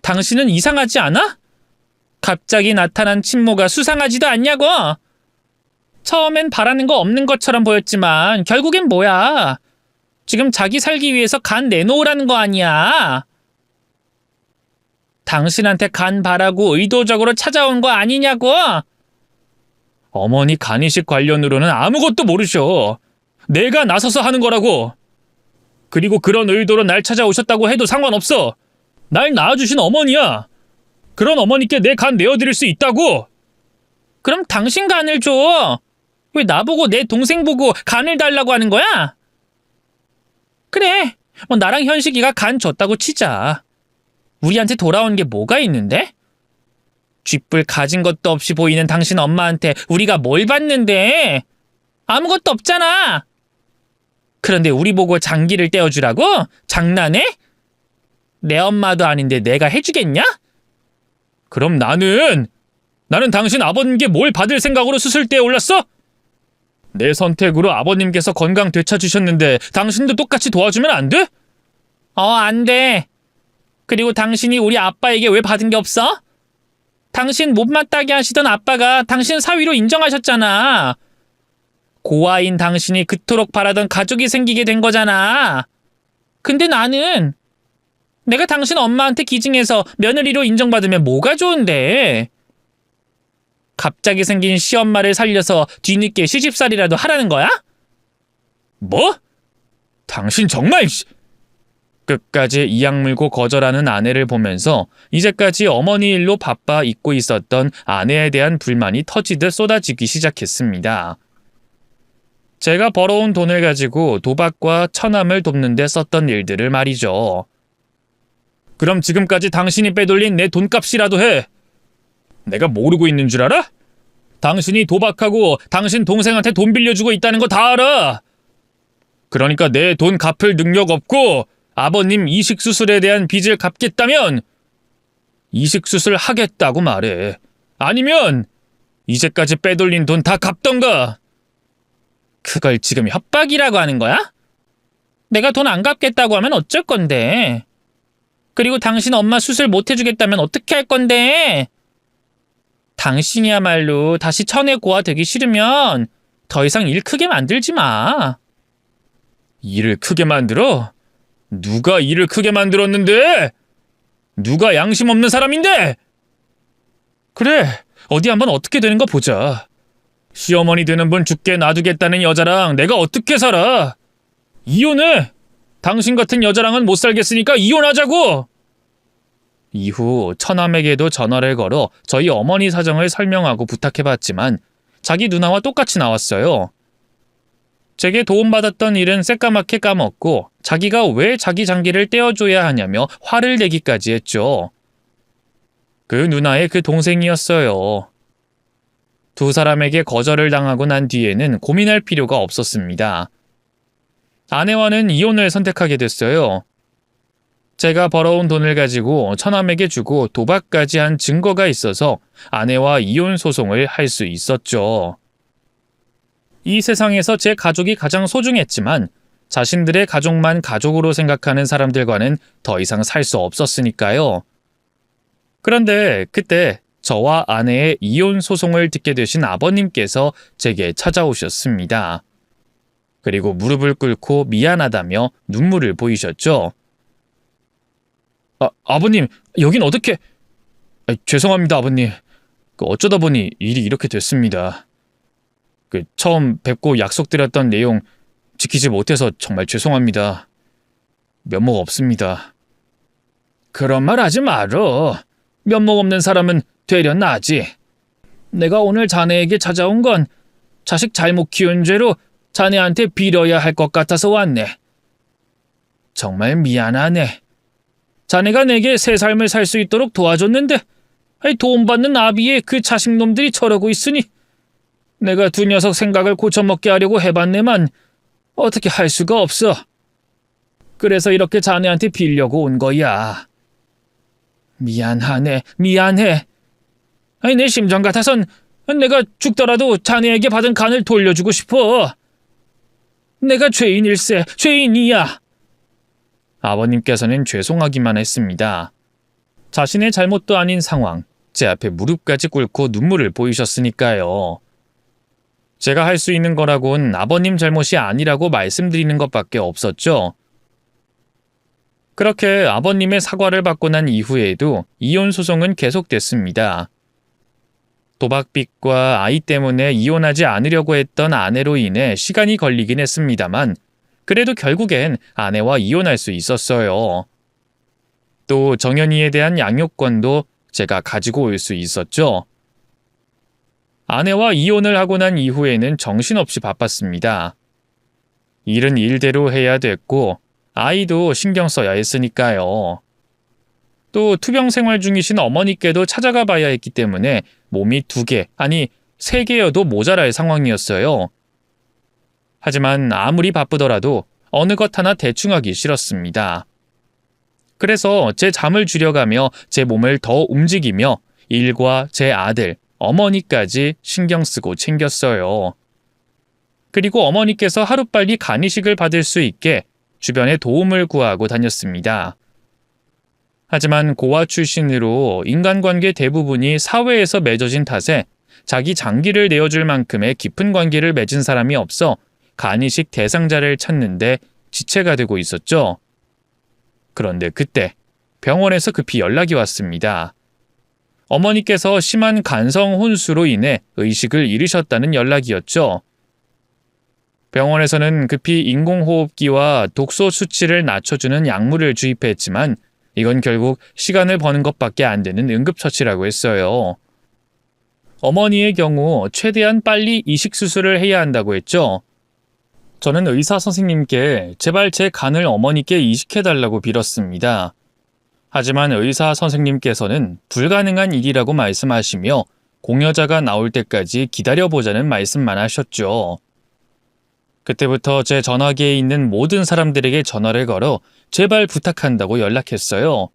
당신은 이상하지 않아? 갑자기 나타난 친모가 수상하지도 않냐고. 처음엔 바라는 거 없는 것처럼 보였지만 결국엔 뭐야? 지금 자기 살기 위해서 간 내놓으라는 거 아니야? 당신한테 간 바라고 의도적으로 찾아온 거 아니냐고? 어머니 간이식 관련으로는 아무것도 모르셔. 내가 나서서 하는 거라고. 그리고 그런 의도로 날 찾아오셨다고 해도 상관없어. 날 낳아주신 어머니야. 그런 어머니께 내 간 내어드릴 수 있다고. 그럼 당신 간을 줘. 왜 나보고 내 동생 보고 간을 달라고 하는 거야? 그래, 뭐 나랑 현식이가 간 줬다고 치자. 우리한테 돌아온 게 뭐가 있는데? 쥐뿔 가진 것도 없이 보이는 당신 엄마한테 우리가 뭘 받는데? 아무것도 없잖아. 그런데 우리 보고 장기를 떼어주라고? 장난해? 내 엄마도 아닌데 내가 해주겠냐? 그럼 나는 당신 아버님께 뭘 받을 생각으로 수술대에 올랐어? 내 선택으로 아버님께서 건강 되찾으셨는데 당신도 똑같이 도와주면 안 돼? 안 돼. 그리고 당신이 우리 아빠에게 왜 받은 게 없어? 당신 못마땅하게 하시던 아빠가 당신 사위로 인정하셨잖아. 고아인 당신이 그토록 바라던 가족이 생기게 된 거잖아. 근데 나는 내가 당신 엄마한테 기증해서 며느리로 인정받으면 뭐가 좋은데? 갑자기 생긴 시엄마를 살려서 뒤늦게 시집살이라도 하라는 거야? 뭐? 당신 정말... 끝까지 이악 물고 거절하는 아내를 보면서 이제까지 어머니 일로 바빠 잊고 있었던 아내에 대한 불만이 터지듯 쏟아지기 시작했습니다. 제가 벌어온 돈을 가지고 도박과 처남을 돕는 데 썼던 일들을 말이죠. 그럼 지금까지 당신이 빼돌린 내 돈값이라도 해. 내가 모르고 있는 줄 알아? 당신이 도박하고 당신 동생한테 돈 빌려주고 있다는 거 다 알아. 그러니까 내 돈 갚을 능력 없고 아버님 이식수술에 대한 빚을 갚겠다면 이식수술 하겠다고 말해. 아니면 이제까지 빼돌린 돈 다 갚던가. 그걸 지금 협박이라고 하는 거야? 내가 돈 안 갚겠다고 하면 어쩔 건데? 그리고 당신 엄마 수술 못 해주겠다면 어떻게 할 건데? 당신이야말로 다시 천의 고아 되기 싫으면 더 이상 일 크게 만들지 마. 일을 크게 만들어? 누가 일을 크게 만들었는데? 누가 양심 없는 사람인데? 그래, 어디 한번 어떻게 되는 거 보자. 시어머니 되는 분 죽게 놔두겠다는 여자랑 내가 어떻게 살아? 이혼해! 당신 같은 여자랑은 못 살겠으니까 이혼하자고! 이후 처남에게도 전화를 걸어 저희 어머니 사정을 설명하고 부탁해봤지만 자기 누나와 똑같이 나왔어요. 제게 도움받았던 일은 새까맣게 까먹고 자기가 왜 자기 장기를 떼어줘야 하냐며 화를 내기까지 했죠. 그 누나의 그 동생이었어요. 두 사람에게 거절을 당하고 난 뒤에는 고민할 필요가 없었습니다. 아내와는 이혼을 선택하게 됐어요. 제가 벌어온 돈을 가지고 처남에게 주고 도박까지 한 증거가 있어서 아내와 이혼 소송을 할 수 있었죠. 이 세상에서 제 가족이 가장 소중했지만 자신들의 가족만 가족으로 생각하는 사람들과는 더 이상 살 수 없었으니까요. 그런데 그때 저와 아내의 이혼 소송을 듣게 되신 아버님께서 제게 찾아오셨습니다. 그리고 무릎을 꿇고 미안하다며 눈물을 보이셨죠. 아버님, 여긴 어떻게... 죄송합니다, 아버님. 어쩌다 보니 일이 이렇게 됐습니다. 처음 뵙고 약속드렸던 내용 지키지 못해서 정말 죄송합니다. 면목 없습니다. 그런 말 하지 말어. 면목 없는 사람은 되려 나지. 내가 오늘 자네에게 찾아온 건 자식 잘못 키운 죄로 자네한테 빌어야 할 것 같아서 왔네. 정말 미안하네. 자네가 내게 새 삶을 살 수 있도록 도와줬는데 도움받는 아비의 그 자식놈들이 저러고 있으니 내가 두 녀석 생각을 고쳐먹게 하려고 해봤네만 어떻게 할 수가 없어. 그래서 이렇게 자네한테 빌려고 온 거야. 미안하네, 미안해. 내 심정 같아선 내가 죽더라도 자네에게 받은 간을 돌려주고 싶어. 내가 죄인일세, 죄인이야. 아버님께서는 죄송하기만 했습니다. 자신의 잘못도 아닌 상황, 제 앞에 무릎까지 꿇고 눈물을 보이셨으니까요. 제가 할 수 있는 거라곤 아버님 잘못이 아니라고 말씀드리는 것밖에 없었죠. 그렇게 아버님의 사과를 받고 난 이후에도 이혼 소송은 계속됐습니다. 도박빚과 아이 때문에 이혼하지 않으려고 했던 아내로 인해 시간이 걸리긴 했습니다만 그래도 결국엔 아내와 이혼할 수 있었어요. 또 정연이에 대한 양육권도 제가 가지고 올 수 있었죠. 아내와 이혼을 하고 난 이후에는 정신없이 바빴습니다. 일은 일대로 해야 됐고 아이도 신경 써야 했으니까요. 또 투병 생활 중이신 어머니께도 찾아가 봐야 했기 때문에 몸이 2개, 아니 3개여도 모자랄 상황이었어요. 하지만 아무리 바쁘더라도 어느 것 하나 대충 하기 싫었습니다. 그래서 제 잠을 줄여가며 제 몸을 더 움직이며 일과 제 아들, 어머니까지 신경 쓰고 챙겼어요. 그리고 어머니께서 하루빨리 간이식을 받을 수 있게 주변에 도움을 구하고 다녔습니다. 하지만 고아 출신으로 인간관계 대부분이 사회에서 맺어진 탓에 자기 장기를 내어줄 만큼의 깊은 관계를 맺은 사람이 없어 간이식 대상자를 찾는데 지체가 되고 있었죠. 그런데 그때 병원에서 급히 연락이 왔습니다. 어머니께서 심한 간성 혼수로 인해 의식을 잃으셨다는 연락이었죠. 병원에서는 급히 인공호흡기와 독소 수치를 낮춰주는 약물을 주입했지만 이건 결국 시간을 버는 것밖에 안 되는 응급처치라고 했어요. 어머니의 경우 최대한 빨리 이식 수술을 해야 한다고 했죠. 저는 의사 선생님께 제발 제 간을 어머니께 이식해달라고 빌었습니다. 하지만 의사 선생님께서는 불가능한 일이라고 말씀하시며 공여자가 나올 때까지 기다려보자는 말씀만 하셨죠. 그때부터 제 전화기에 있는 모든 사람들에게 전화를 걸어 제발 부탁한다고 연락했어요.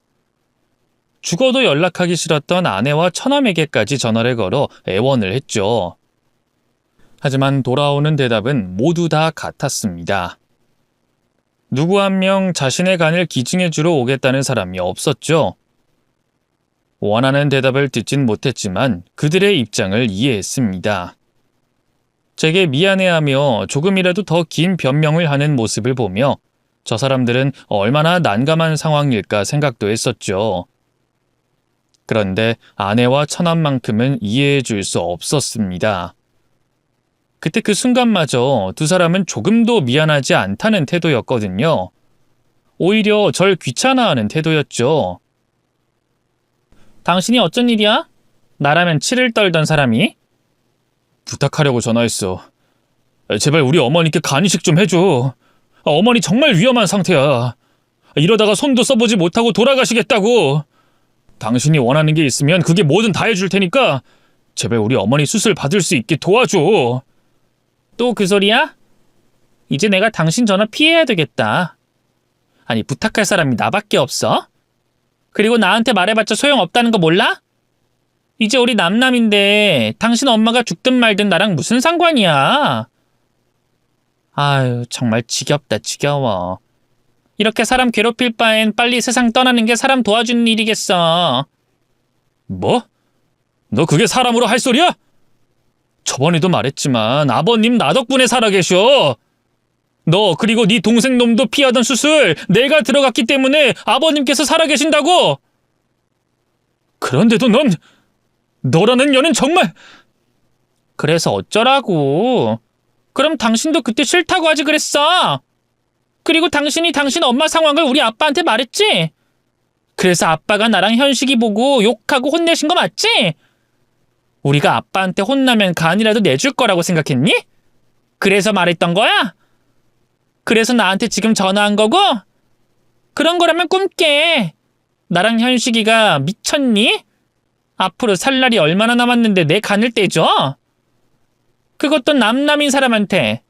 죽어도 연락하기 싫었던 아내와 처남에게까지 전화를 걸어 애원을 했죠. 하지만 돌아오는 대답은 모두 다 같았습니다. 누구 한 명 자신의 간을 기증해주러 오겠다는 사람이 없었죠. 원하는 대답을 듣진 못했지만 그들의 입장을 이해했습니다. 제게 미안해하며 조금이라도 더 긴 변명을 하는 모습을 보며 저 사람들은 얼마나 난감한 상황일까 생각도 했었죠. 그런데 아내와 처남만큼은 이해해 줄 수 없었습니다. 그때 그 순간마저 두 사람은 조금도 미안하지 않다는 태도였거든요. 오히려 절 귀찮아하는 태도였죠. 당신이 어쩐 일이야? 나라면 치를 떨던 사람이? 부탁하려고 전화했어. 제발 우리 어머니께 간이식 좀 해줘. 어머니 정말 위험한 상태야. 이러다가 손도 써보지 못하고 돌아가시겠다고. 당신이 원하는 게 있으면 그게 뭐든 다 해줄 테니까 제발 우리 어머니 수술 받을 수 있게 도와줘. 또 그 소리야? 이제 내가 당신 전화 피해야 되겠다. 아니 부탁할 사람이 나밖에 없어? 그리고 나한테 말해봤자 소용없다는 거 몰라? 이제 우리 남남인데 당신 엄마가 죽든 말든 나랑 무슨 상관이야? 아유 정말 지겹다 지겨워. 이렇게 사람 괴롭힐 바엔 빨리 세상 떠나는 게 사람 도와주는 일이겠어. 뭐? 너 그게 사람으로 할 소리야? 저번에도 말했지만 아버님 나 덕분에 살아계셔. 너 그리고 네 동생 놈도 피하던 수술 내가 들어갔기 때문에 아버님께서 살아계신다고. 그런데도 너라는 년은 정말. 그래서 어쩌라고. 그럼 당신도 그때 싫다고 하지 그랬어. 그리고 당신이 당신 엄마 상황을 우리 아빠한테 말했지? 그래서 아빠가 나랑 현식이 보고 욕하고 혼내신 거 맞지? 우리가 아빠한테 혼나면 간이라도 내줄 거라고 생각했니? 그래서 말했던 거야? 그래서 나한테 지금 전화한 거고? 그런 거라면 꿈깨. 나랑 현식이가 미쳤니? 앞으로 살 날이 얼마나 남았는데 내 간을 떼줘? 그것도 남남인 사람한테.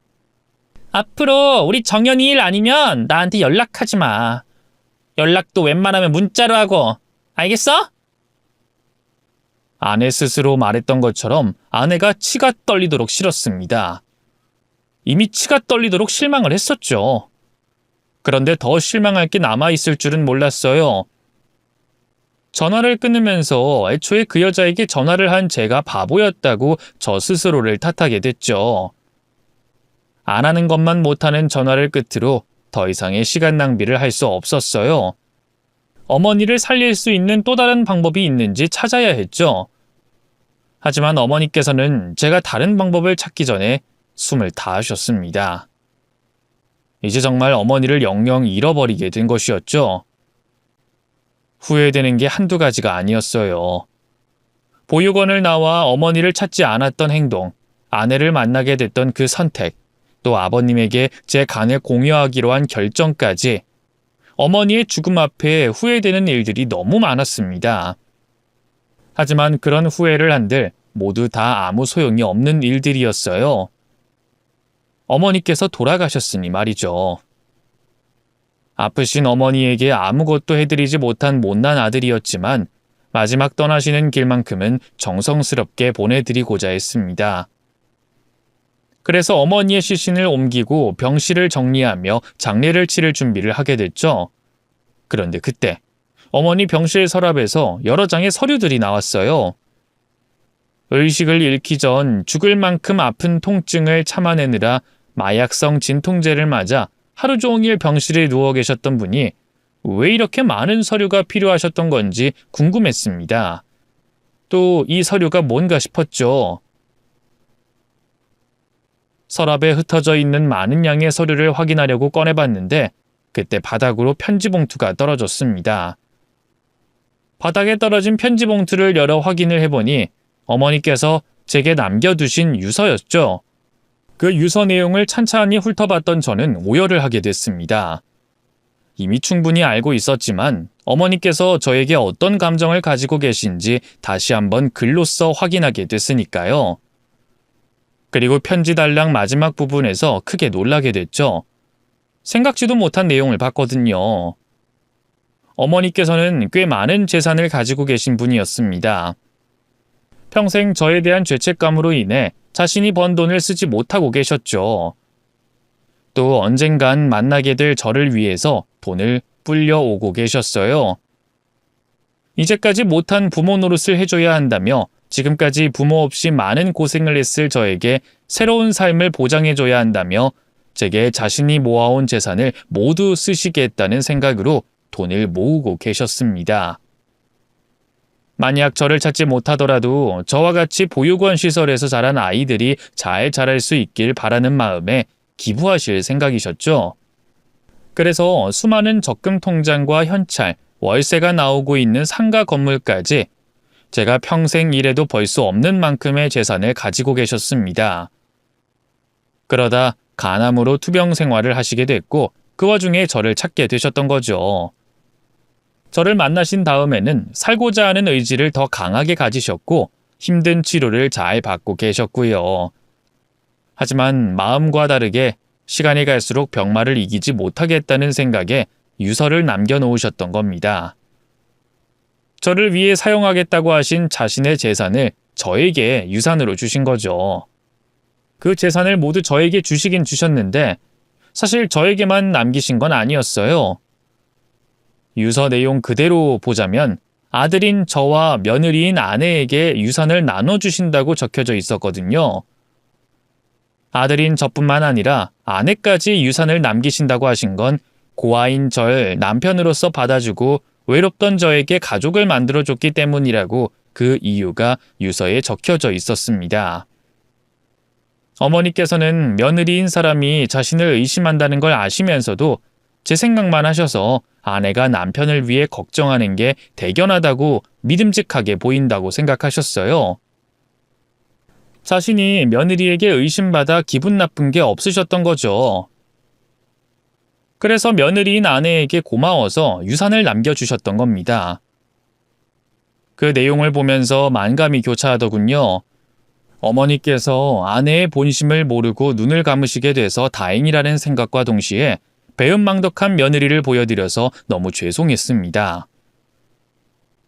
앞으로 우리 정연이 일 아니면 나한테 연락하지 마. 연락도 웬만하면 문자로 하고. 알겠어? 아내 스스로 말했던 것처럼 아내가 치가 떨리도록 싫었습니다. 이미 치가 떨리도록 실망을 했었죠. 그런데 더 실망할 게 남아있을 줄은 몰랐어요. 전화를 끊으면서 애초에 그 여자에게 전화를 한 제가 바보였다고 저 스스로를 탓하게 됐죠. 안 하는 것만 못하는 전화를 끝으로 더 이상의 시간 낭비를 할 수 없었어요. 어머니를 살릴 수 있는 또 다른 방법이 있는지 찾아야 했죠. 하지만 어머니께서는 제가 다른 방법을 찾기 전에 숨을 다하셨습니다. 이제 정말 어머니를 영영 잃어버리게 된 것이었죠. 후회되는 게 한두 가지가 아니었어요. 보육원을 나와 어머니를 찾지 않았던 행동, 아내를 만나게 됐던 그 선택, 또 아버님에게 제 간을 공유하기로 한 결정까지 어머니의 죽음 앞에 후회되는 일들이 너무 많았습니다. 하지만 그런 후회를 한들 모두 다 아무 소용이 없는 일들이었어요. 어머니께서 돌아가셨으니 말이죠. 아프신 어머니에게 아무것도 해드리지 못한 못난 아들이었지만 마지막 떠나시는 길만큼은 정성스럽게 보내드리고자 했습니다. 그래서 어머니의 시신을 옮기고 병실을 정리하며 장례를 치를 준비를 하게 됐죠. 그런데 그때 어머니 병실 서랍에서 여러 장의 서류들이 나왔어요. 의식을 잃기 전 죽을 만큼 아픈 통증을 참아내느라 마약성 진통제를 맞아 하루 종일 병실에 누워 계셨던 분이 왜 이렇게 많은 서류가 필요하셨던 건지 궁금했습니다. 또 이 서류가 뭔가 싶었죠. 서랍에 흩어져 있는 많은 양의 서류를 확인하려고 꺼내봤는데 그때 바닥으로 편지 봉투가 떨어졌습니다. 바닥에 떨어진 편지 봉투를 열어 확인을 해보니 어머니께서 제게 남겨두신 유서였죠. 그 유서 내용을 찬찬히 훑어봤던 저는 오열을 하게 됐습니다. 이미 충분히 알고 있었지만 어머니께서 저에게 어떤 감정을 가지고 계신지 다시 한번 글로써 확인하게 됐으니까요. 그리고 편지 단락 마지막 부분에서 크게 놀라게 됐죠. 생각지도 못한 내용을 봤거든요. 어머니께서는 꽤 많은 재산을 가지고 계신 분이었습니다. 평생 저에 대한 죄책감으로 인해 자신이 번 돈을 쓰지 못하고 계셨죠. 또 언젠간 만나게 될 저를 위해서 돈을 불려오고 계셨어요. 이제까지 못한 부모 노릇을 해줘야 한다며 지금까지 부모 없이 많은 고생을 했을 저에게 새로운 삶을 보장해줘야 한다며 제게 자신이 모아온 재산을 모두 쓰시겠다는 생각으로 돈을 모으고 계셨습니다. 만약 저를 찾지 못하더라도 저와 같이 보육원 시설에서 자란 아이들이 잘 자랄 수 있길 바라는 마음에 기부하실 생각이셨죠. 그래서 수많은 적금 통장과 현찰, 월세가 나오고 있는 상가 건물까지 제가 평생 일해도 벌 수 없는 만큼의 재산을 가지고 계셨습니다. 그러다 간암으로 투병 생활을 하시게 됐고 그 와중에 저를 찾게 되셨던 거죠. 저를 만나신 다음에는 살고자 하는 의지를 더 강하게 가지셨고 힘든 치료를 잘 받고 계셨고요. 하지만 마음과 다르게 시간이 갈수록 병마를 이기지 못하겠다는 생각에 유서를 남겨놓으셨던 겁니다. 저를 위해 사용하겠다고 하신 자신의 재산을 저에게 유산으로 주신 거죠. 그 재산을 모두 저에게 주시긴 주셨는데 사실 저에게만 남기신 건 아니었어요. 유서 내용 그대로 보자면 아들인 저와 며느리인 아내에게 유산을 나눠주신다고 적혀져 있었거든요. 아들인 저뿐만 아니라 아내까지 유산을 남기신다고 하신 건 고아인 절 남편으로서 받아주고 외롭던 저에게 가족을 만들어줬기 때문이라고 그 이유가 유서에 적혀져 있었습니다. 어머니께서는 며느리인 사람이 자신을 의심한다는 걸 아시면서도 제 생각만 하셔서 아내가 남편을 위해 걱정하는 게 대견하다고 믿음직하게 보인다고 생각하셨어요. 자신이 며느리에게 의심받아 기분 나쁜 게 없으셨던 거죠. 그래서 며느리인 아내에게 고마워서 유산을 남겨주셨던 겁니다. 그 내용을 보면서 만감이 교차하더군요. 어머니께서 아내의 본심을 모르고 눈을 감으시게 돼서 다행이라는 생각과 동시에 배은망덕한 며느리를 보여드려서 너무 죄송했습니다.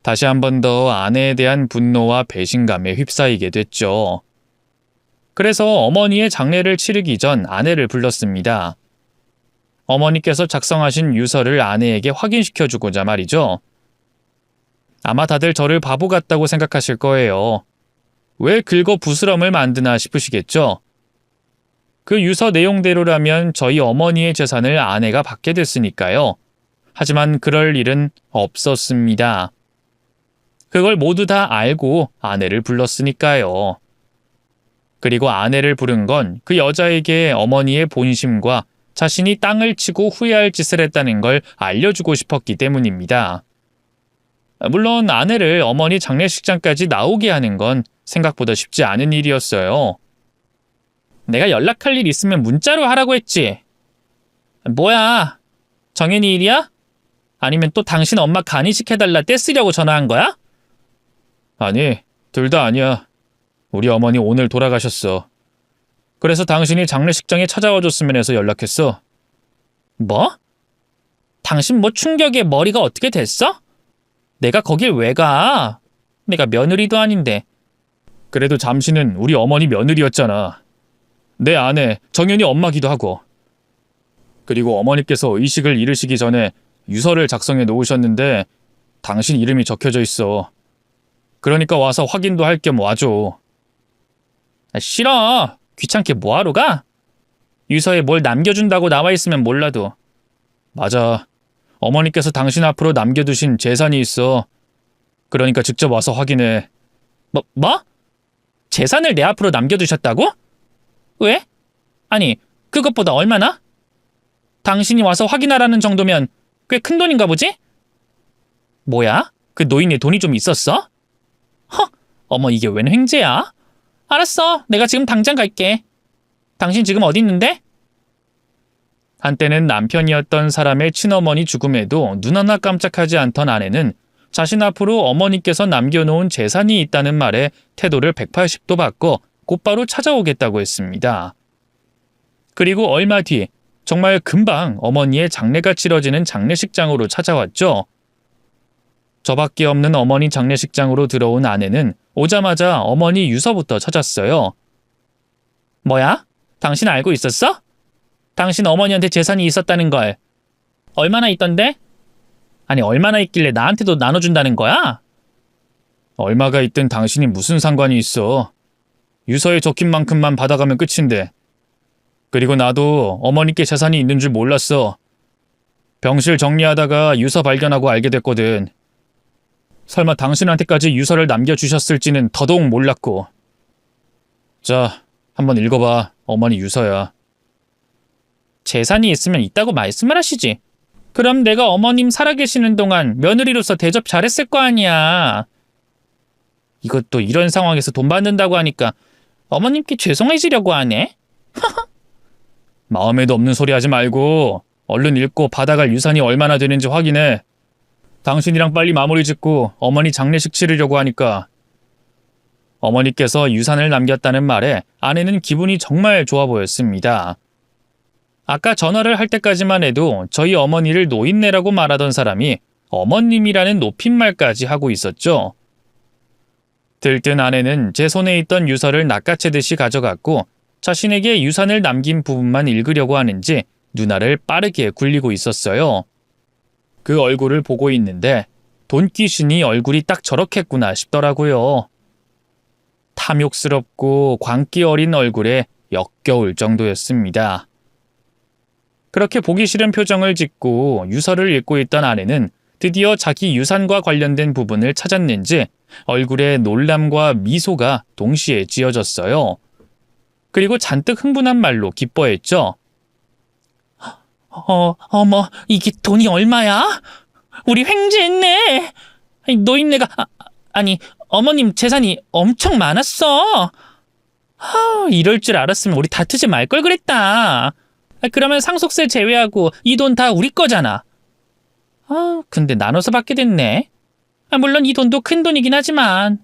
다시 한 번 더 아내에 대한 분노와 배신감에 휩싸이게 됐죠. 그래서 어머니의 장례를 치르기 전 아내를 불렀습니다. 어머니께서 작성하신 유서를 아내에게 확인시켜주고자 말이죠. 아마 다들 저를 바보 같다고 생각하실 거예요. 왜 긁어 부스럼을 만드나 싶으시겠죠? 그 유서 내용대로라면 저희 어머니의 재산을 아내가 받게 됐으니까요. 하지만 그럴 일은 없었습니다. 그걸 모두 다 알고 아내를 불렀으니까요. 그리고 아내를 부른 건 그 여자에게 어머니의 본심과 자신이 땅을 치고 후회할 짓을 했다는 걸 알려주고 싶었기 때문입니다. 물론 아내를 어머니 장례식장까지 나오게 하는 건 생각보다 쉽지 않은 일이었어요. 내가 연락할 일 있으면 문자로 하라고 했지. 뭐야? 정연이 일이야? 아니면 또 당신 엄마 간이식 해달라 떼쓰려고 전화한 거야? 아니, 둘 다 아니야. 우리 어머니 오늘 돌아가셨어. 그래서 당신이 장례식장에 찾아와 줬으면 해서 연락했어. 뭐? 당신 뭐 충격에 머리가 어떻게 됐어? 내가 거길 왜 가? 내가 며느리도 아닌데. 그래도 잠시는 우리 어머니 며느리였잖아. 내 아내 정연이 엄마기도 하고. 그리고 어머니께서 의식을 잃으시기 전에 유서를 작성해 놓으셨는데 당신 이름이 적혀져 있어. 그러니까 와서 확인도 할 겸 와줘. 싫어. 귀찮게 뭐하러 가? 유서에 뭘 남겨준다고 나와 있으면 몰라도. 맞아. 어머니께서 당신 앞으로 남겨두신 재산이 있어. 그러니까 직접 와서 확인해. 뭐? 재산을 내 앞으로 남겨두셨다고? 왜? 아니, 그것보다 얼마나? 당신이 와서 확인하라는 정도면 꽤 큰 돈인가 보지? 뭐야? 그 노인이 돈이 좀 있었어? 어머, 이게 웬 횡재야? 알았어, 내가 지금 당장 갈게. 당신 지금 어디 있는데? 한때는 남편이었던 사람의 친어머니 죽음에도 눈 하나 깜짝하지 않던 아내는 자신 앞으로 어머니께서 남겨놓은 재산이 있다는 말에 태도를 180도 바꿔 곧바로 찾아오겠다고 했습니다. 그리고 얼마 뒤 정말 금방 어머니의 장례가 치러지는 장례식장으로 찾아왔죠. 저밖에 없는 어머니 장례식장으로 들어온 아내는 오자마자 어머니 유서부터 찾았어요. 뭐야? 당신 알고 있었어? 당신 어머니한테 재산이 있었다는 걸. 얼마나 있던데? 아니, 얼마나 있길래 나한테도 나눠준다는 거야? 얼마가 있든 당신이 무슨 상관이 있어. 유서에 적힌 만큼만 받아가면 끝인데. 그리고 나도 어머니께 재산이 있는 줄 몰랐어. 병실 정리하다가 유서 발견하고 알게 됐거든. 설마 당신한테까지 유서를 남겨주셨을지는 더더욱 몰랐고. 자, 한번 읽어봐. 어머니 유서야. 재산이 있으면 있다고 말씀을 하시지. 그럼 내가 어머님 살아계시는 동안 며느리로서 대접 잘했을 거 아니야. 이것도 이런 상황에서 돈 받는다고 하니까 어머님께 죄송해지려고 하네. 마음에도 없는 소리 하지 말고 얼른 읽고 받아갈 유산이 얼마나 되는지 확인해. 당신이랑 빨리 마무리 짓고 어머니 장례식 치르려고 하니까. 어머니께서 유산을 남겼다는 말에 아내는 기분이 정말 좋아 보였습니다. 아까 전화를 할 때까지만 해도 저희 어머니를 노인네라고 말하던 사람이 어머님이라는 높임말까지 하고 있었죠. 들뜬 아내는 제 손에 있던 유서를 낚아채듯이 가져갔고 자신에게 유산을 남긴 부분만 읽으려고 하는지 눈알을 빠르게 굴리고 있었어요. 그 얼굴을 보고 있는데 돈귀신이 얼굴이 딱 저렇겠구나 싶더라고요. 탐욕스럽고 광기 어린 얼굴에 역겨울 정도였습니다. 그렇게 보기 싫은 표정을 짓고 유서를 읽고 있던 아내는 드디어 자기 유산과 관련된 부분을 찾았는지 얼굴에 놀람과 미소가 동시에 지어졌어요. 그리고 잔뜩 흥분한 말로 기뻐했죠. 어머, 이게 돈이 얼마야? 우리 횡재했네. 노인네가, 아니, 어머님 재산이 엄청 많았어. 이럴 줄 알았으면 우리 다투지 말 걸 그랬다. 그러면 상속세 제외하고 이 돈 다 우리 거잖아. 근데 나눠서 받게 됐네. 물론 이 돈도 큰 돈이긴 하지만.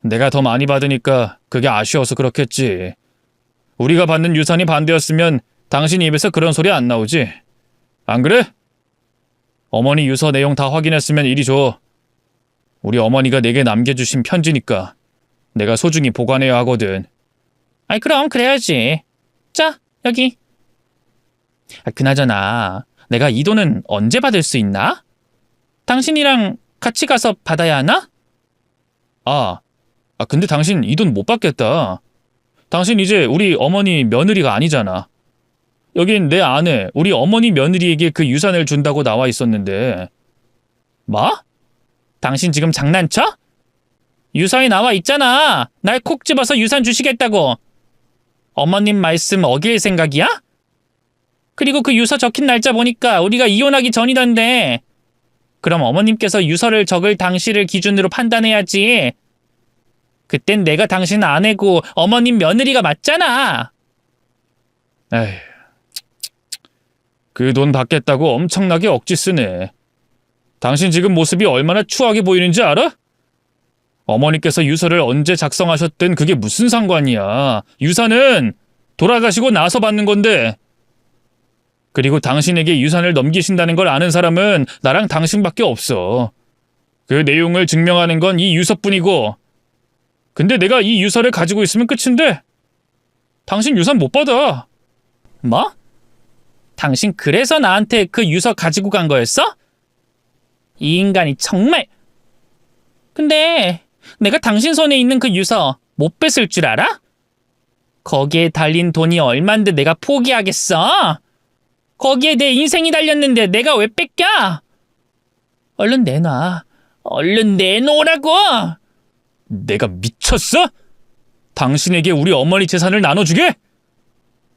내가 더 많이 받으니까 그게 아쉬워서 그렇겠지. 우리가 받는 유산이 반대였으면 당신 입에서 그런 소리 안 나오지. 안 그래? 어머니 유서 내용 다 확인했으면 이리 줘. 우리 어머니가 내게 남겨주신 편지니까 내가 소중히 보관해야 하거든. 그럼 그래야지. 자, 여기. 그나저나 내가 이 돈은 언제 받을 수 있나? 당신이랑 같이 가서 받아야 하나? 근데 당신 이 돈 못 받겠다. 당신 이제 우리 어머니 며느리가 아니잖아. 여긴 내 아내, 우리 어머니 며느리에게 그 유산을 준다고 나와 있었는데. 뭐? 당신 지금 장난쳐? 유서에 나와 있잖아. 날 콕 집어서 유산 주시겠다고. 어머님 말씀 어길 생각이야? 그리고 그 유서 적힌 날짜 보니까 우리가 이혼하기 전이던데. 그럼 어머님께서 유서를 적을 당시를 기준으로 판단해야지. 그땐 내가 당신 아내고 어머님 며느리가 맞잖아. 에휴, 그 돈 받겠다고 엄청나게 억지 쓰네. 당신 지금 모습이 얼마나 추하게 보이는지 알아? 어머니께서 유서를 언제 작성하셨든 그게 무슨 상관이야. 유산은 돌아가시고 나서 받는 건데. 그리고 당신에게 유산을 넘기신다는 걸 아는 사람은 나랑 당신밖에 없어. 그 내용을 증명하는 건 이 유서뿐이고. 근데 내가 이 유서를 가지고 있으면 끝인데 당신 유산 못 받아. 뭐? 당신 그래서 나한테 그 유서 가지고 간 거였어? 이 인간이 정말. 근데 내가 당신 손에 있는 그 유서 못 뺏을 줄 알아? 거기에 달린 돈이 얼만데 내가 포기하겠어? 거기에 내 인생이 달렸는데 내가 왜 뺏겨? 얼른 내놔. 얼른 내놓으라고! 내가 미쳤어? 당신에게 우리 어머니 재산을 나눠주게?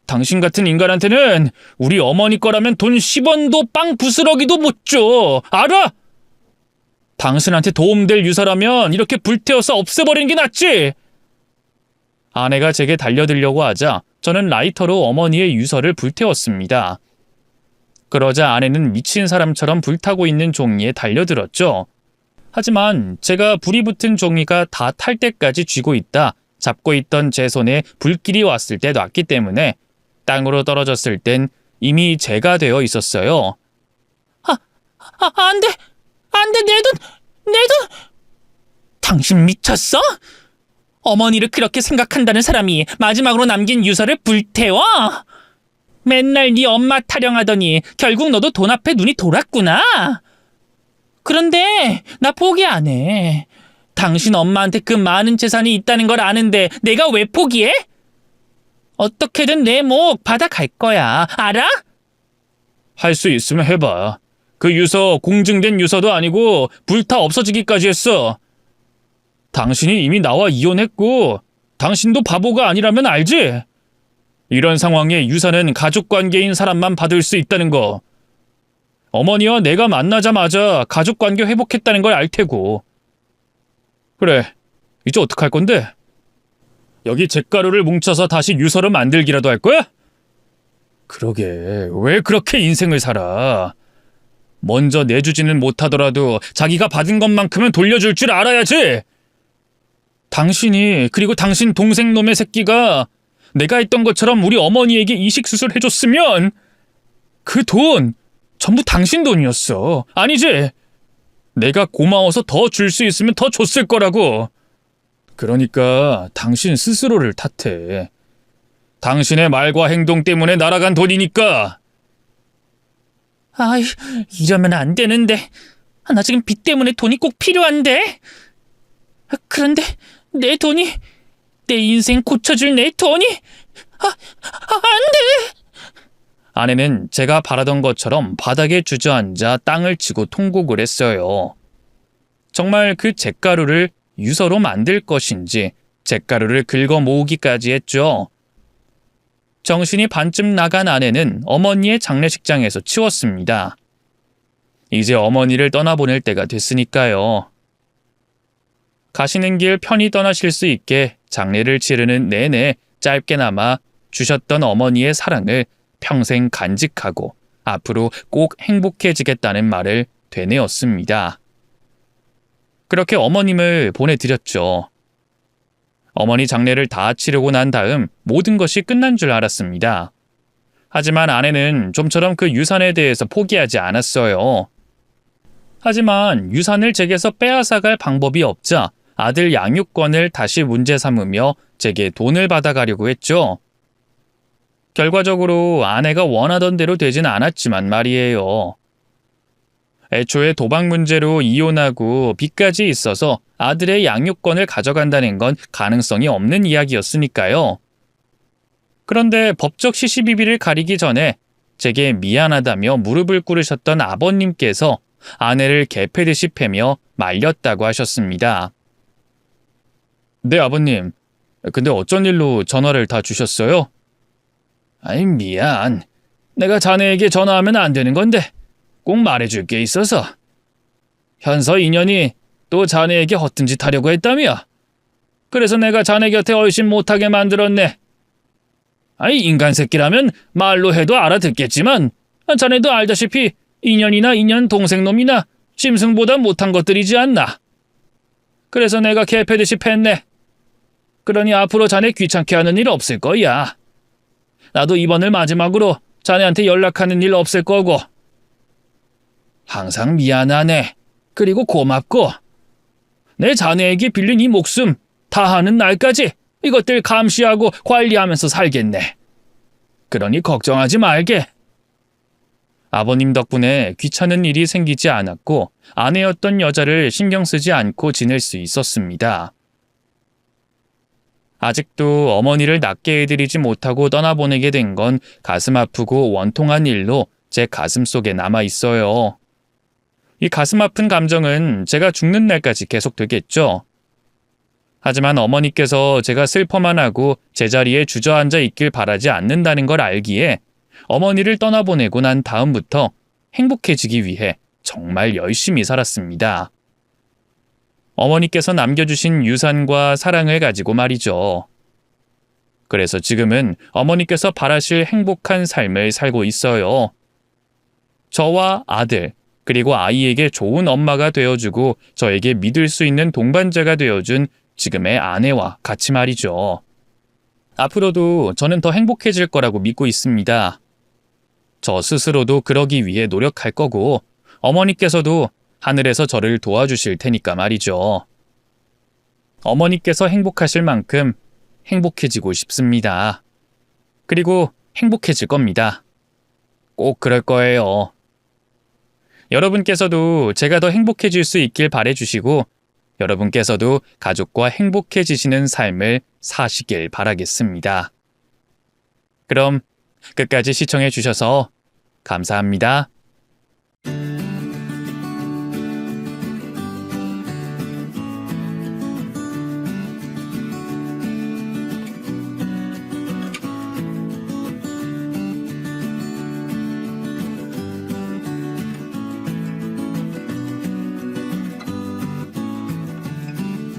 당신 같은 인간한테는 우리 어머니 거라면 돈 10원도 빵 부스러기도 못 줘. 알아? 당신한테 도움될 유서라면 이렇게 불태워서 없애버리는 게 낫지. 아내가 제게 달려들려고 하자 저는 라이터로 어머니의 유서를 불태웠습니다. 그러자 아내는 미친 사람처럼 불타고 있는 종이에 달려들었죠. 하지만 제가 불이 붙은 종이가 다 탈 때까지 쥐고 있다 잡고 있던 제 손에 불길이 왔을 때 놨기 때문에 땅으로 떨어졌을 땐 이미 재가 되어 있었어요. 안 돼! 안 돼! 내 돈! 당신 미쳤어? 어머니를 그렇게 생각한다는 사람이 마지막으로 남긴 유서를 불태워? 맨날 네 엄마 타령하더니 결국 너도 돈 앞에 눈이 돌았구나. 그런데 나 포기 안 해. 당신 엄마한테 그 많은 재산이 있다는 걸 아는데 내가 왜 포기해? 어떻게든 내 목 받아갈 거야. 알아? 할 수 있으면 해봐. 그 유서 공증된 유서도 아니고 불타 없어지기까지 했어. 당신이 이미 나와 이혼했고 당신도 바보가 아니라면 알지? 이런 상황에 유산은 가족관계인 사람만 받을 수 있다는 거. 어머니와 내가 만나자마자 가족관계 회복했다는 걸 알 테고. 그래, 이제 어떡할 건데? 여기 잿가루를 뭉쳐서 다시 유서를 만들기라도 할 거야? 그러게, 왜 그렇게 인생을 살아? 먼저 내주지는 못하더라도 자기가 받은 것만큼은 돌려줄 줄 알아야지! 당신이, 그리고 당신 동생 놈의 새끼가 내가 했던 것처럼 우리 어머니에게 이식수술 해줬으면 그 돈 전부 당신 돈이었어. 아니지? 내가 고마워서 더 줄 수 있으면 더 줬을 거라고. 그러니까 당신 스스로를 탓해. 당신의 말과 행동 때문에 날아간 돈이니까. 아이, 이러면 안 되는데. 나 지금 빚 때문에 돈이 꼭 필요한데. 그런데 내 돈이, 내 인생 고쳐줄 내 돈이, 안 돼! 아내는 제가 바라던 것처럼 바닥에 주저앉아 땅을 치고 통곡을 했어요. 정말 그 잿가루를 유서로 만들 것인지 잿가루를 긁어 모으기까지 했죠. 정신이 반쯤 나간 아내는 어머니의 장례식장에서 치웠습니다. 이제 어머니를 떠나보낼 때가 됐으니까요. 가시는 길 편히 떠나실 수 있게 장례를 치르는 내내 짧게나마 주셨던 어머니의 사랑을 평생 간직하고 앞으로 꼭 행복해지겠다는 말을 되뇌었습니다. 그렇게 어머님을 보내드렸죠. 어머니 장례를 다 치르고 난 다음 모든 것이 끝난 줄 알았습니다. 하지만 아내는 좀처럼 그 유산에 대해서 포기하지 않았어요. 하지만 유산을 제게서 빼앗아갈 방법이 없자 아들 양육권을 다시 문제 삼으며 제게 돈을 받아가려고 했죠. 결과적으로 아내가 원하던 대로 되진 않았지만 말이에요. 애초에 도박 문제로 이혼하고 빚까지 있어서 아들의 양육권을 가져간다는 건 가능성이 없는 이야기였으니까요. 그런데 법적 시시비비를 가리기 전에 제게 미안하다며 무릎을 꿇으셨던 아버님께서 아내를 개패듯이 패며 말렸다고 하셨습니다. 네, 아버님. 근데 어쩐 일로 전화를 다 주셨어요? 아이, 미안. 내가 자네에게 전화하면 안 되는 건데 꼭 말해줄 게 있어서. 현서 인연이 또 자네에게 허튼 짓 하려고 했다며. 그래서 내가 자네 곁에 얼씬 못하게 만들었네. 아이, 인간 새끼라면 말로 해도 알아듣겠지만 자네도 알다시피 인연이나 인연 동생놈이나 심승보다 못한 것들이지 않나. 그래서 내가 개패듯이 팼네. 그러니 앞으로 자네 귀찮게 하는 일 없을 거야. 나도 이번을 마지막으로 자네한테 연락하는 일 없을 거고. 항상 미안하네. 그리고 고맙고. 내 자네에게 빌린 이 목숨 다하는 날까지 이것들 감시하고 관리하면서 살겠네. 그러니 걱정하지 말게. 아버님 덕분에 귀찮은 일이 생기지 않았고 아내였던 여자를 신경 쓰지 않고 지낼 수 있었습니다. 아직도 어머니를 낫게 해드리지 못하고 떠나보내게 된 건 가슴 아프고 원통한 일로 제 가슴 속에 남아 있어요. 이 가슴 아픈 감정은 제가 죽는 날까지 계속되겠죠. 하지만 어머니께서 제가 슬퍼만 하고 제자리에 주저앉아 있길 바라지 않는다는 걸 알기에 어머니를 떠나보내고 난 다음부터 행복해지기 위해 정말 열심히 살았습니다. 어머니께서 남겨주신 유산과 사랑을 가지고 말이죠. 그래서 지금은 어머니께서 바라실 행복한 삶을 살고 있어요. 저와 아들, 그리고 아이에게 좋은 엄마가 되어주고 저에게 믿을 수 있는 동반자가 되어준 지금의 아내와 같이 말이죠. 앞으로도 저는 더 행복해질 거라고 믿고 있습니다. 저 스스로도 그러기 위해 노력할 거고 어머니께서도 하늘에서 저를 도와주실 테니까 말이죠. 어머니께서 행복하실 만큼 행복해지고 싶습니다. 그리고 행복해질 겁니다. 꼭 그럴 거예요. 여러분께서도 제가 더 행복해질 수 있길 바라주시고 여러분께서도 가족과 행복해지시는 삶을 사시길 바라겠습니다. 그럼 끝까지 시청해 주셔서 감사합니다.